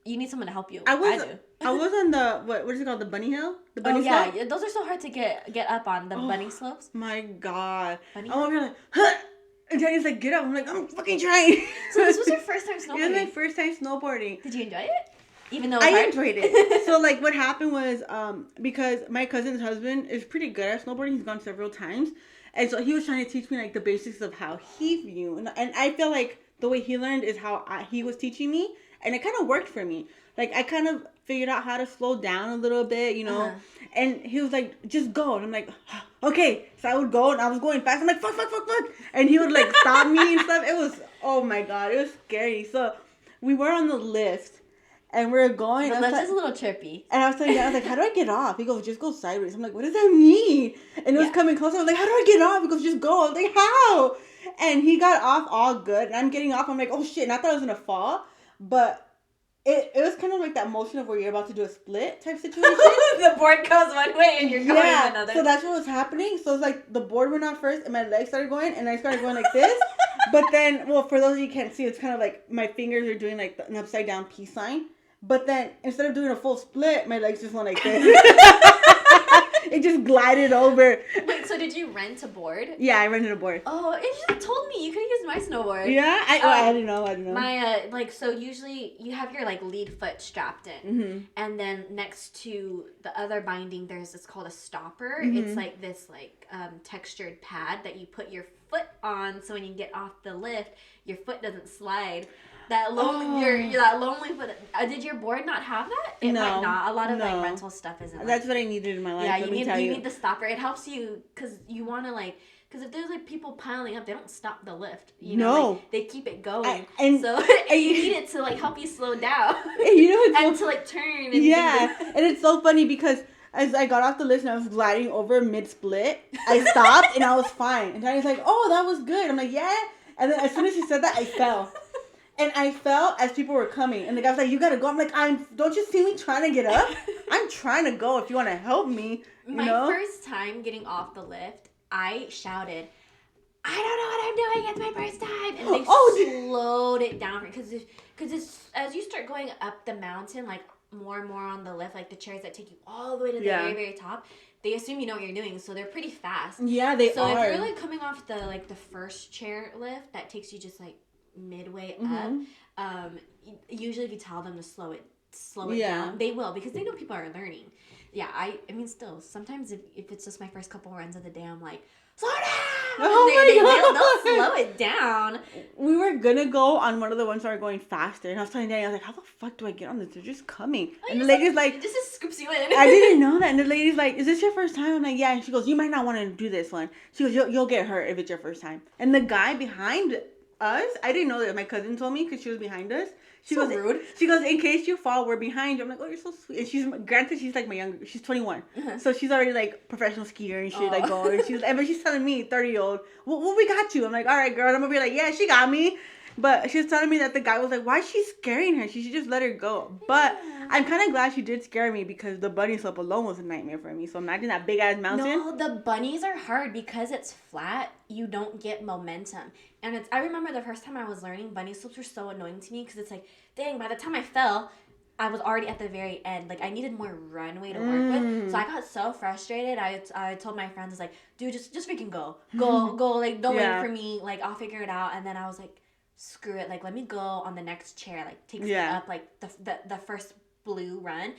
need someone to help you. I was on the what is it called? The bunny hill? The bunny slope? Yeah, those are so hard to get up on, the bunny slopes. My god. I'm over here like, huh! And Danny's like, get up. I'm like, I'm fucking trying. So this was your first time snowboarding? It was my first time snowboarding. Did you enjoy it? Even though I enjoyed it. So like what happened was because my cousin's husband is pretty good at snowboarding. He's gone several times. And so he was trying to teach me like the basics of how he viewed. And I feel like the way he learned is how he was teaching me. And it kind of worked for me. Like, I kind of figured out how to slow down a little bit, you know. And he was like, just go. And I'm like, okay. So I would go, and I was going fast. I'm like, fuck. And he would, like, stop me and stuff. It was, oh, my God. It was scary. So we were on the lift, and we were going. The lift is a little trippy. And I was telling him, I was like, how do I get off? He goes, just go sideways. I'm like, what does that mean? And it was coming closer. I was like, how do I get off? He goes, just go. I was like, how? And he got off all good. And I'm getting off. I'm like, oh, shit. And I thought I was going to fall. But it was kind of like that motion of where you're about to do a split type situation. The board goes one way and you're going another. So that's what was happening. So it's like the board went out first and my legs started going and I started going like this. But then, well, for those of you who can't see, it's kind of like my fingers are doing like an upside down peace sign. But then instead of doing a full split, my legs just went like this. It just glided over. Wait, so did you rent a board? Yeah, I rented a board. Oh, you should have told me. You could have used my snowboard. Yeah? I didn't know. My, so usually you have your, like, lead foot strapped in. And then next to the other binding, it's called a stopper. It's, like, this, like, textured pad that you put your foot on so when you get off the lift, your foot doesn't slide. That lonely foot. Did your board not have that? It might not. A lot of like rental stuff isn't. That's what I needed in my life. Yeah, you need the stopper. It helps you because you want to like. Because if there's like people piling up, they don't stop the lift. You know, like, they keep it going. And you need it to like help you slow down. And to like turn. And and it's so funny because as I got off the lift and I was gliding over mid split, I stopped and I was fine. And Danny's like, "Oh, that was good." I'm like, "Yeah." And then as soon as he said that, I fell. And I fell as people were coming. And the guy was like, you gotta go. I'm like, don't you see me trying to get up? I'm trying to go if you want to help me. My first time getting off the lift, I shouted, I don't know what I'm doing. It's my first time. And they slowed it down. Because as you start going up the mountain, like more and more on the lift, like the chairs that take you all the way to the very, very top, they assume you know what you're doing. So they're pretty fast. Yeah, they are. So if you're like coming off the first chair lift, that takes you just like midway up, usually if you tell them to slow it down, they will because they know people are learning. I mean still sometimes if it's just my first couple runs of the day, I'm like, slow down, They'll slow it down. We were gonna go on one of the ones that are going faster, and I was telling Danny, I was like, how the fuck do I get on this? They're just coming. And the lady's like, it just scoops you in. I didn't know that. And the lady's like, is this your first time? I'm like, yeah. And she goes, you might not want to do this one. She goes, you'll get hurt if it's your first time. And the guy behind us, I didn't know that. My cousin told me because she was behind us. She so goes, rude. She goes, in case you fall, we're behind you. I'm like, oh, you're so sweet. And she's like my younger, she's 21. So she's already like professional skier and shit, like going. But she's telling me, 30-year-old, well, we got you. I'm like, all right, girl. And I'm gonna be like, yeah, she got me. But she was telling me that the guy was like, why is she scaring her? She should just let her go. But I'm kind of glad she did scare me because the bunny slope alone was a nightmare for me. So imagine that big ass mountain. No, the bunnies are hard because it's flat. You don't get momentum. And I remember the first time I was learning, bunny slopes were so annoying to me because it's like, dang, by the time I fell, I was already at the very end. Like, I needed more runway to work with. So I got so frustrated. I told my friends, I was like, dude, just freaking go. Go. Like, don't wait for me. Like, I'll figure it out. And then I was like, screw it, like let me go on the next chair, like takes me up like the first blue run.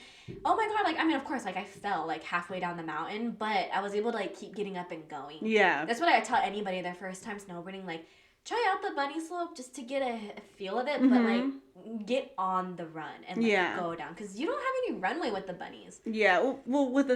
Oh my god, like I mean of course like I fell like halfway down the mountain, but I was able to like keep getting up and going. Yeah, that's what I tell anybody their first time snowboarding, like try out the bunny slope just to get a feel of it, but like get on the run and like go down because you don't have any runway with the bunnies. Well with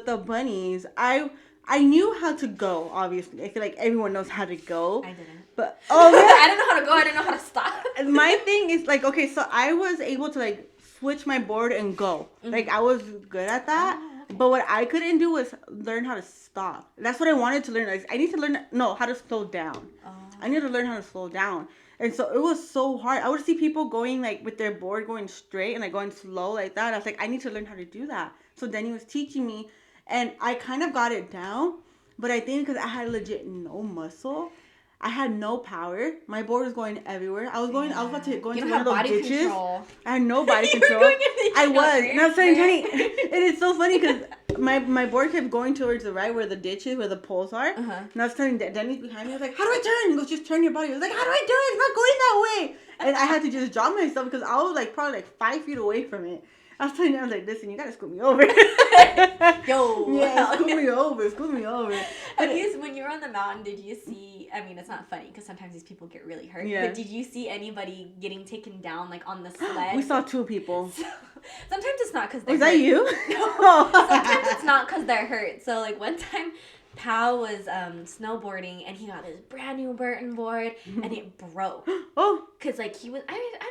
the bunnies, I knew how to go, obviously. I feel like everyone knows how to go. I didn't. But, I didn't know how to go. I didn't know how to stop. My thing is, like, okay, so I was able to, like, switch my board and go. Like, I was good at that. Oh, okay. But what I couldn't do was learn how to stop. That's what I wanted to learn. Like, I need to learn, how to slow down. Oh. I need to learn how to slow down. And so it was so hard. I would see people going, like, with their board going straight and, like, going slow like that. I was like, I need to learn how to do that. So Danny was teaching me. And I kind of got it down, but I think because I had legit no muscle, I had no power. My board was going everywhere. I was about to go into one of those ditches. Control. I had no body control. I was. And I was saying, Jenny, it is so funny because my board kept going towards the right where the ditch is, where the poles are. And I was telling Denny's behind me, I was like, how do I turn? He goes, just turn your body. I was like, how do I do it? It's not going that way. And I had to just drop myself because I was like probably like 5 feet away from it. I was telling them, I was like, listen, you gotta scoot me over. Yo. Yeah, scoot me over. At least when you were on the mountain, did you see, I mean, it's not funny because sometimes these people get really hurt, but did you see anybody getting taken down, like, on the sled? We saw 2 people. Sometimes it's not because they're hurt. Was that you? No. Sometimes it's not because they're hurt. So, like, one time, Pal was snowboarding and he got this brand new Burton board and it broke. Oh. Because, like, he was, I don't remember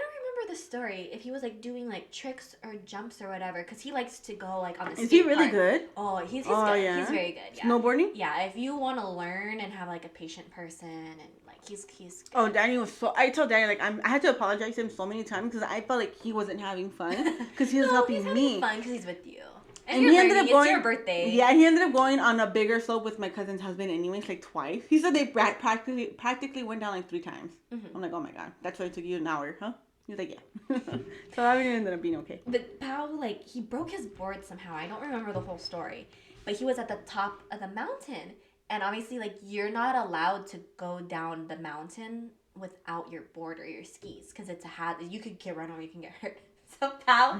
the story if he was like doing like tricks or jumps or whatever because he likes to go like on the skate Is he really park. Good? Oh, he's good. Yeah. He's very good. Yeah. Snowboarding? Yeah, if you want to learn and have like a patient person and like he's good. Oh, Danny was so. I told Danny like I had to apologize to him so many times because I felt like he wasn't having fun because he was helping he's me. Fun because he's with you. And he ended up going. It's your birthday. Yeah, he ended up going on a bigger slope with my cousin's husband anyways, like twice. He said they practically went down like 3 times. I'm like, oh my god, that's why it took you an hour, huh? He's like, yeah. So I ended up being okay. But Pao, like, he broke his board somehow. I don't remember the whole story. But he was at the top of the mountain. And obviously, like, you're not allowed to go down the mountain without your board or your skis. Because it's a hazard. You could get run over, you can get hurt. So Pao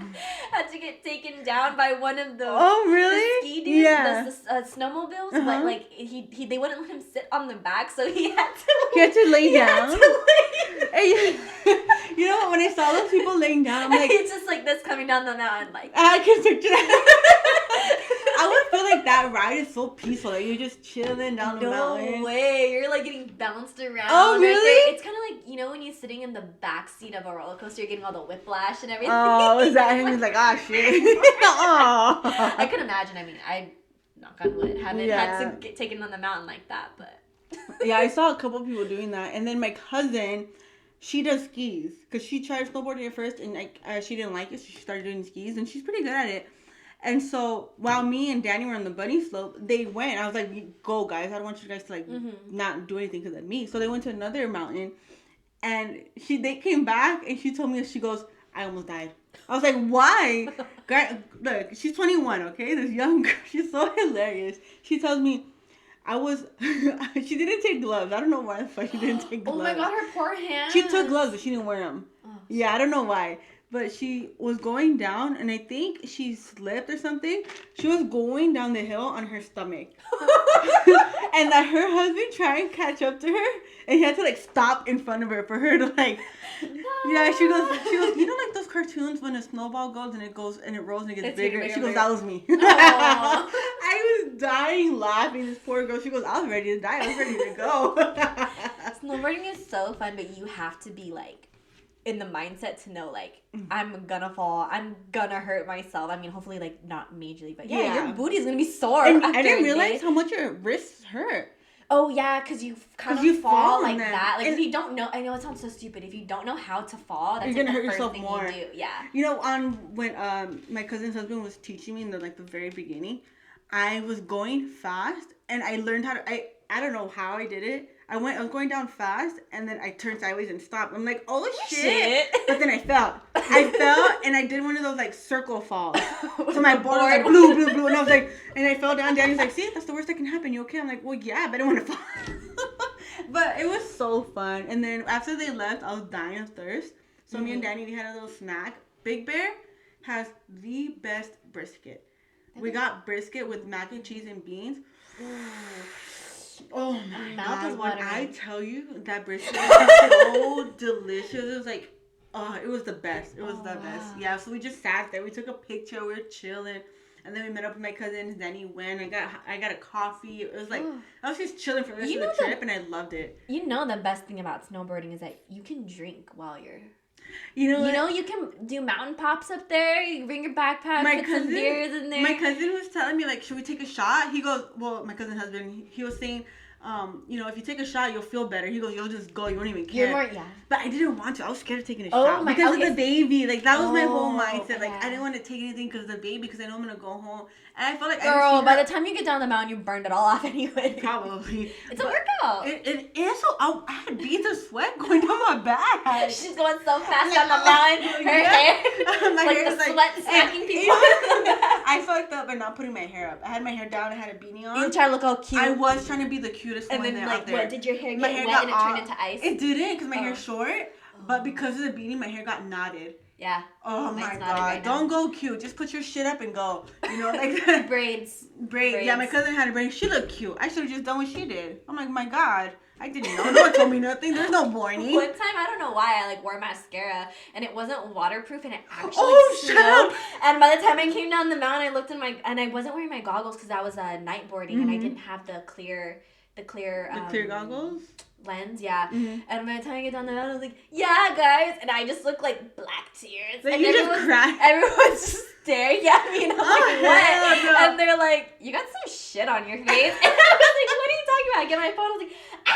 had to get taken down by one of the, the ski dudes, the snowmobiles. But, like, they wouldn't let him sit on the back, so he had to lay down. Hey, you know what? When I saw those people laying down, I'm like, it's just like this coming down the mountain, like I can picture that. I would feel like that ride is so peaceful. Like you're just chilling down the mountain. No way, you're like getting bounced around. Oh really? Right, it's kind of like, you know, when you're sitting in the back seat of a roller coaster, you're getting all the whiplash and everything. Oh, is that him? He's like, ah, shit. Oh. I could imagine. I mean, I, knock on wood, haven't had to get taken on the mountain like that, but. Yeah, I saw a couple of people doing that, and then my cousin. She does skis because she tried snowboarding at first and like she didn't like it, so she started doing skis and she's pretty good at it. And so while me and Danny were on the bunny slope, they went. I was like, "Go, guys! I don't want you guys to like not do anything because of me." So they went to another mountain, and they came back and she told me, she goes, "I almost died." I was like, "Why?" Look, she's 21, okay? This young girl, she's so hilarious. She tells me. She didn't take gloves. I don't know why the fuck she didn't take gloves. Oh my god, her poor hands. She took gloves, but she didn't wear them. Oh. Yeah, I don't know why. but she was going down, and I think she slipped or something. She was going down the hill on her stomach. And that her husband tried and catch up to her, and he had to like stop in front of her for her to like. Yeah, she goes. You know, like those cartoons when a snowball goes and it rolls and it gets bigger. She goes, that was me. I was dying laughing. This poor girl. She goes, I was ready to die. I was ready to go. Snowboarding is so fun, but you have to be like in the mindset to know like I'm gonna fall, I'm gonna hurt myself. I mean, hopefully like not majorly, but your booty is gonna be sore. And I didn't realize how much your wrists hurt. Oh yeah, because you kind of fall like that. Like if you don't know, I know it sounds so stupid. If you don't know how to fall, that's you're like gonna the hurt first yourself thing more. you do. Yeah. You know, when my cousin's husband was teaching me in the very beginning, I was going fast and I learned how to. I don't know how I did it. I was going down fast and then I turned sideways and stopped. I'm like, oh shit! But then I fell. And I did one of those like circle falls. So my board was like blue, blue, blue, and I was like, and I fell down. Daddy's like, see, that's the worst that can happen. You okay? I'm like, well, yeah, but I didn't want to fall. But it was so fun. And then after they left, I was dying of thirst. So me and Danny, we had a little snack. Big Bear has the best brisket. We got brisket with mac and cheese and beans. Oh my God. When I tell you that brisket was so delicious. It was like, it was the best. It was the best. Yeah, so we just sat there. We took a picture. We were chilling. And then we met up with my cousins. Danny went. I got a coffee. It was like, I was just chilling for the rest of the trip, and I loved it. You know the best thing about snowboarding is that you can drink while you're... You know, you can do mountain pops up there. You bring your backpack, put some beers in there. My cousin was telling me, like, should we take a shot? He goes, well, my cousin's husband, he was saying, you know, if you take a shot, you'll feel better. He goes, you'll just go. You won't even care. But I didn't want to. I was scared of taking a shot because of the baby. Like, that was my whole mindset. Like, I didn't want to take anything because of the baby because I know I'm going to go home. And I felt like by the time you get down the mountain, you burned it all off anyway. Probably. It's a workout. It is. So I had beads of sweat going down my back. She's going so fast down the mountain. Her hair. My hair the is like sweat smacking people. I fucked up by not putting my hair up. I had my hair down. I had a beanie on. You were trying to look all cute. I was trying to be the cutest one there. And then, what, did your hair get wet and it turned into ice? It didn't because my hair's short. But because of the beanie, my hair got knotted. Yeah. Oh my God. Right, don't go cute. Just put your shit up and go. You know, like braids. Yeah, my cousin had a braid. She looked cute. I should have just done what she did. I'm like, my God. I didn't know. No one told me nothing. There's no warning. One time, I don't know why, I like wore mascara and it wasn't waterproof and it actually shut up. And by the time I came down the mountain, I looked in and I wasn't wearing my goggles because I was night boarding and I didn't have the clear goggles lens, yeah. And by the time I get down the mountain, I was like, yeah, guys, and I just look like black tears. Like, and you just cried. Everyone's just staring at me, and I'm like, what? No. And they're like, you got some shit on your face. And I was like, what are you talking about? I get my phone, I was like, ah!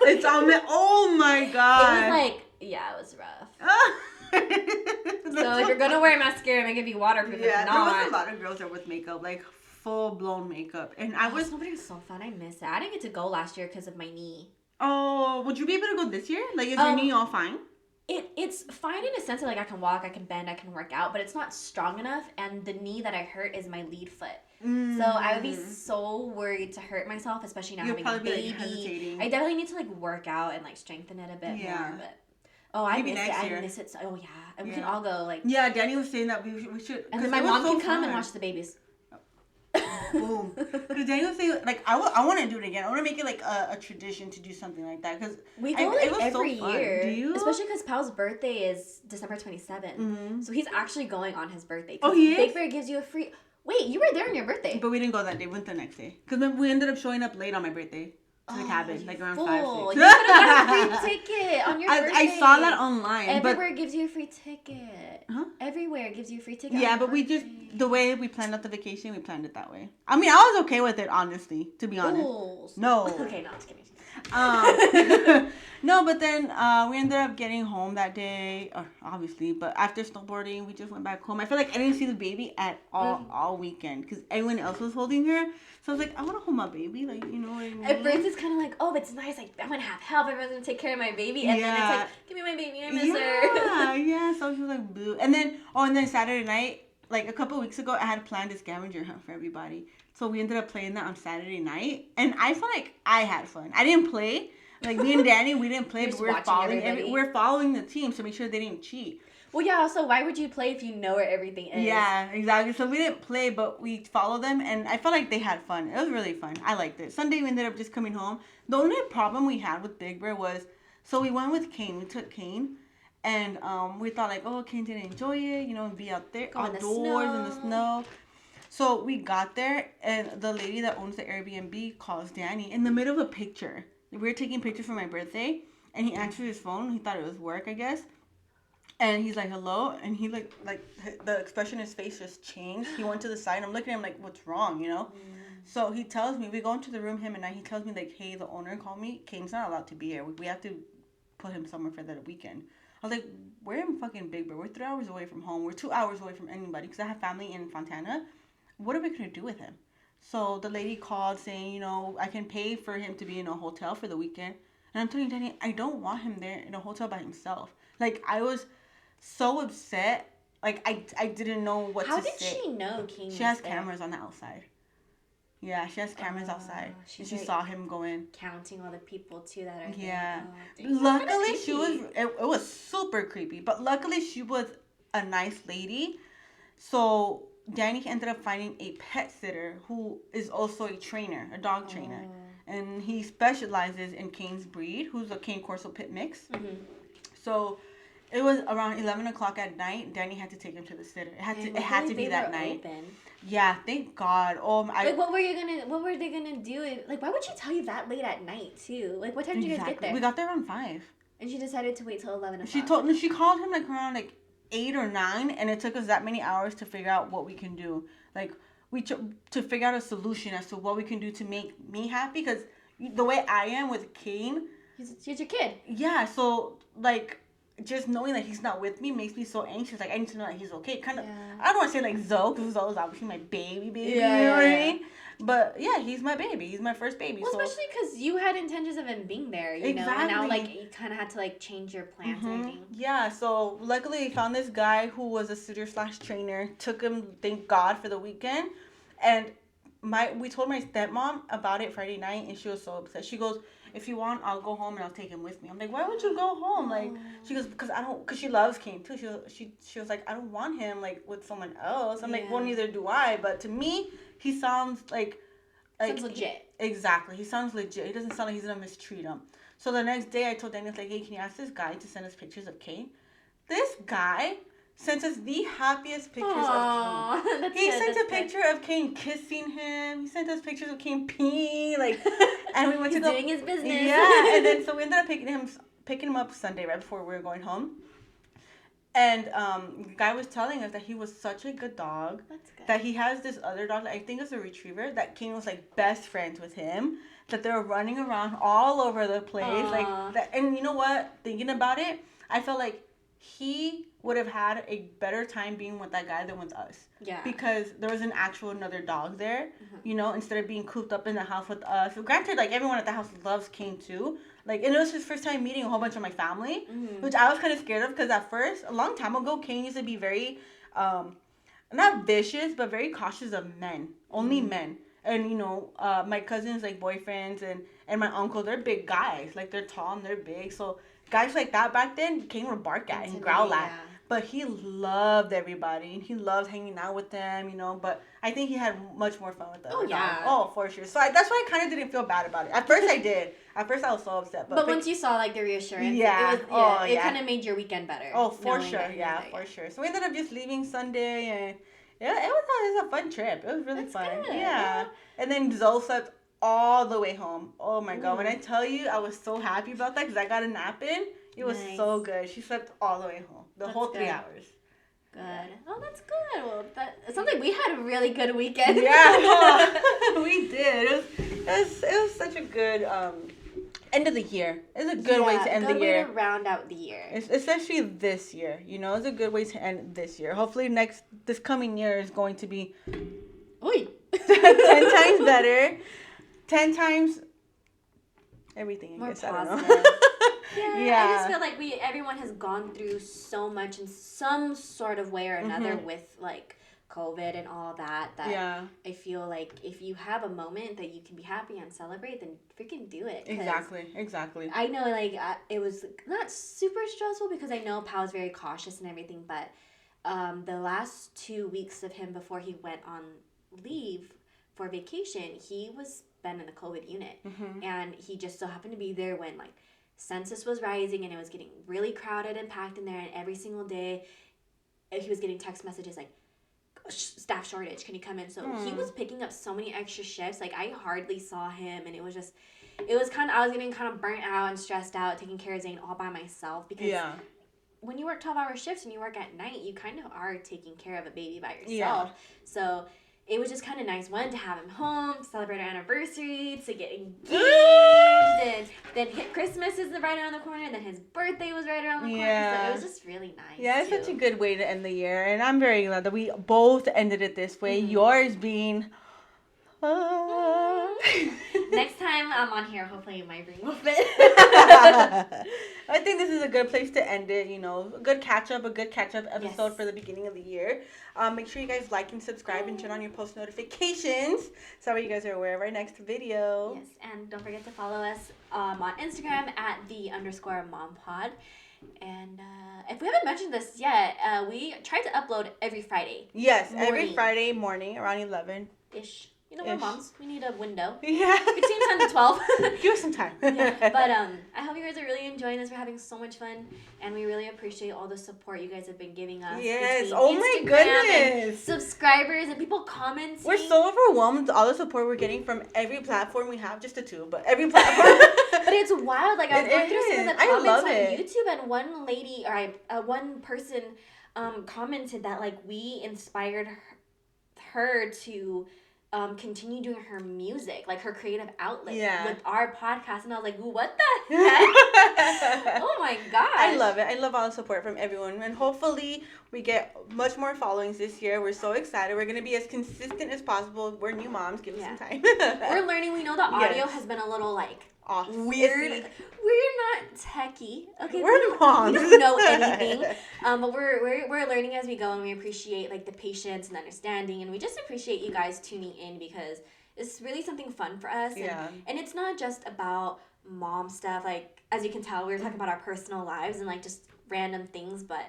It's on me. Oh my God. It was like, yeah, it was rough. So if you're gonna wear mascara, make it be waterproof. Yeah, there was a lot of girls that with makeup, like full blown makeup, and snowboarding was so fun. I miss it. I didn't get to go last year because of my knee. Oh, would you be able to go this year? Like, is your knee all fine? It's fine in a sense that like I can walk, I can bend, I can work out, but it's not strong enough. And the knee that I hurt is my lead foot. So I would be so worried to hurt myself, especially now having a baby. Like, I definitely need to like work out and like strengthen it a bit more. But I miss it. I miss it. So, oh yeah, and we can all go like. Yeah, Danny was saying that we should. And then my mom can come and watch the babies. Boom. Because Danny was saying, like, I want to do it again. I want to make it like a tradition to do something like that. Because we go like every year. Do you? Especially because Pal's birthday is December 27th. So he's actually going on his birthday. Oh, he is? Big Bear gives you a free. Wait, you were there on your birthday. But we didn't go that day. We went the next day. Because we ended up showing up late on my birthday. To the cabin, like around 5, 6. You could have got a free ticket on your birthday. I saw that online. Everywhere gives you a free ticket. Huh? Everywhere gives you a free ticket. Yeah, but we just, the way we planned out the vacation, we planned it that way. I mean, I was okay with it, honestly, to be honest. Ooh. No. Okay, no, just kidding. No, but then we ended up getting home that day, obviously. But after snowboarding, we just went back home. I feel like I didn't see the baby at all weekend because everyone else was holding her. So I was like, I want to hold my baby, like, you know what I mean? At first, it's kind of like, oh, it's nice. Like, I'm gonna have help. Everyone's gonna take care of my baby, and then it's like, give me my baby. I miss her. Yeah. So she was like, boo. And then Saturday night, like a couple of weeks ago, I had planned a scavenger hunt for everybody. So we ended up playing that on Saturday night, and I feel like I had fun. I didn't play. Like, me and Danny, we didn't play, but we're following the team to make sure they didn't cheat. Well, yeah, also, why would you play if you know where everything is? Yeah, exactly. So we didn't play, but we followed them, and I felt like they had fun. It was really fun. I liked it. Sunday, we ended up just coming home. The only problem we had with Big Bear was, so we went with Kane. We took Kane, and we thought like, oh, Kane didn't enjoy it, be out there, Go in the outdoors in the snow. snow. So we got there, and the lady that owns the Airbnb calls Danny in the middle of a picture. We were taking pictures for my birthday, and he answered his phone. He thought it was work, I guess. And he's like, hello? And he like the expression in his face just changed. He went to the side. I'm looking at him like, what's wrong? So he tells me, we go into the room, him and I, he tells me like, hey, the owner called me. Kane's not allowed to be here. We have to put him somewhere for the weekend. I was like, we're in fucking Big Bear. We're 3 hours away from home. We're 2 hours away from anybody because I have family in Fontana. What are we going to do with him? So the lady called saying, I can pay for him to be in a hotel for the weekend. And I'm telling Danny, I don't want him there in a hotel by himself. Like, I was so upset. Like, I didn't know what How to say. did she know King She has was there? cameras on the outside. Yeah, she has cameras outside. And she like, saw him go in. Counting all the people, too, that are Yeah. there. Luckily, she was... It was super creepy. But luckily, she was a nice lady. So, Danny ended up finding a pet sitter who is also a trainer, a dog trainer. And he specializes in Kane's breed, who's a Cane Corso Pit mix. Mm-hmm. So... It was around 11 o'clock at night. Danny had to take him to the sitter. It had to be that night. Open. Yeah, thank God. Like, what were they gonna do? Like, why would she tell you that late at night too? Like, what time did you guys get there? We got there around 5. And she decided to wait till 11 o'clock. She called him like around like 8 or 9, and it took us that many hours to figure out what we can do. Like, to figure out a solution as to what we can do to make me happy. Because the way I am with Kane, he's your kid. Yeah, so like. Just knowing that he's not with me makes me so anxious. Like, I need to know that he's okay. Kind of, I don't want to say like Zoe, because Zoe's obviously my baby. Yeah, you know what I mean? But yeah, he's my baby. He's my first baby. Well, especially because you had intentions of him being there, you know, and now like you kind of had to like change your plans and everything. Yeah, so luckily we found this guy who was a sitter/trainer. Took him, thank God, for the weekend, and we told my stepmom about it Friday night, and she was so upset. She goes, if you want, I'll go home and I'll take him with me. I'm like, why would you go home? Like, she goes, because she loves Kane too. She was like, I don't want him like with someone else. I'm like, well, neither do I. But to me, he sounds like sounds legit. Exactly, he sounds legit. He doesn't sound like he's gonna mistreat him. So the next day, I told Daniel, like, hey, can you ask this guy to send us pictures of Kane? This guy sent us the happiest pictures of Kane. He sent a picture of Kane kissing him. He sent us pictures of Kane peeing, like, and we went to doing his business. Yeah, and then so we ended up picking him up Sunday right before we were going home. And the guy was telling us that he was such a good dog. That's good. That he has this other dog, I think it's a retriever, that Kane was like best friends with him. That they were running around all over the place. Aww. Like that, and you know what? Thinking about it, I felt like he would have had a better time being with that guy than with us. Yeah. Because there was an actual another dog there, instead of being cooped up in the house with us. So granted, like, everyone at the house loves Kane too. Like, and it was his first time meeting a whole bunch of my family, which I was kind of scared of because at first, a long time ago, Kane used to be very, not vicious, but very cautious of men. Only men. And, my cousins, like, boyfriends and my uncle, they're big guys. Like, they're tall and they're big. So guys like that back then, Kane would bark at and growl at. But he loved everybody, and he loved hanging out with them, But I think he had much more fun with them. Oh, yeah. Oh, for sure. So that's why I kind of didn't feel bad about it. At first I did. At first I was so upset. But once you saw, like, the reassurance, it kind of made your weekend better. Oh, for sure. Yeah, for sure. So we ended up just leaving Sunday, and it was a fun trip. It was really fun. Good. Yeah. And then Zoe slept all the way home. Oh, my God. When I tell you, I was so happy about that because I got a nap in. It was so good. She slept all the way home. The whole 3 hours. Good. Oh, that's good. Well, it sounds like we had a really good weekend. Yeah, we did. It was such a good end of the year. It's a good way to end the year. Good way to round out the year. Especially this year. It's a good way to end this year. Hopefully this coming year is going to be 10 times better. 10 times everything, I guess. Positive. I don't know. Yeah, I just feel like everyone has gone through so much in some sort of way or another with, like, COVID and all that Yeah. I feel like if you have a moment that you can be happy and celebrate, then freaking do it. Exactly. I know, like, it was not super stressful because I know Pal was very cautious and everything, but the last 2 weeks of him before he went on leave for vacation, he was been in the COVID unit. Mm-hmm. And he just so happened to be there when, like, census was rising and it was getting really crowded and packed in there, and every single day he was getting text messages like, staff shortage, can you come in? So he was picking up so many extra shifts. Like, I hardly saw him, and it was kind of, I was getting kind of burnt out and stressed out taking care of Zane all by myself, because when you work 12-hour shifts and you work at night, you kind of are taking care of a baby by yourself. So it was just kind of nice, one, to have him home, to celebrate our anniversary, to get engaged, and then Christmas is right around the corner, and then his birthday was right around the corner, so it was just really nice. Yeah, it's such a good way to end the year, and I'm very glad that we both ended it this way. Yours being... Next time I'm on here, hopefully my ring will fit. I think this is a good place to end it. You know, a good catch up episode for the beginning of the year. Make sure you guys like and subscribe and turn on your post notifications so you guys are aware of our next video. Yes, and don't forget to follow us on Instagram at _mompod. And if we haven't mentioned this yet, we try to upload every Friday. Yes, every Friday morning around 11-ish. You know, we're moms. We need a window. Yeah. Between 10 to 12. Give us some time. Yeah. But I hope you guys are really enjoying this. We're having so much fun. And we really appreciate all the support you guys have been giving us. Yes. Oh my goodness. Subscribers and people commenting. We're so overwhelmed with all the support we're getting from every platform we have. Just the two, but every platform. But it's wild. Like, I was going through some of the comments on it. YouTube, and one lady, or one person commented that, like, we inspired her to... continue doing her music, like her creative outlet with our podcast, and I was like, what the heck? Oh my gosh. I love it. I love all the support from everyone, and hopefully we get much more followings this year. We're so excited. We're going to be as consistent as possible. We're new moms. Give us some time. We're learning. We know the audio has been a little, like, off. Weird. We're not techie. Okay, we're moms. We don't know anything. But we're learning as we go, and we appreciate, like, the patience and understanding, and we just appreciate you guys tuning in, because it's really something fun for us. And it's not just about mom stuff. Like, as you can tell, we were talking about our personal lives and, like, just random things, but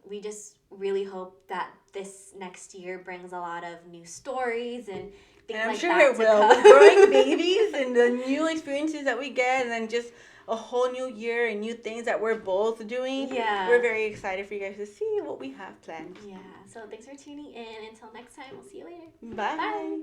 we just really hope that this next year brings a lot of new stories and things I'm like sure that it will. With growing babies and the new experiences that we get, and then just a whole new year and new things that we're both doing. Yeah. We're very excited for you guys to see what we have planned. Yeah. So thanks for tuning in. Until next time, we'll see you later. Bye. Bye.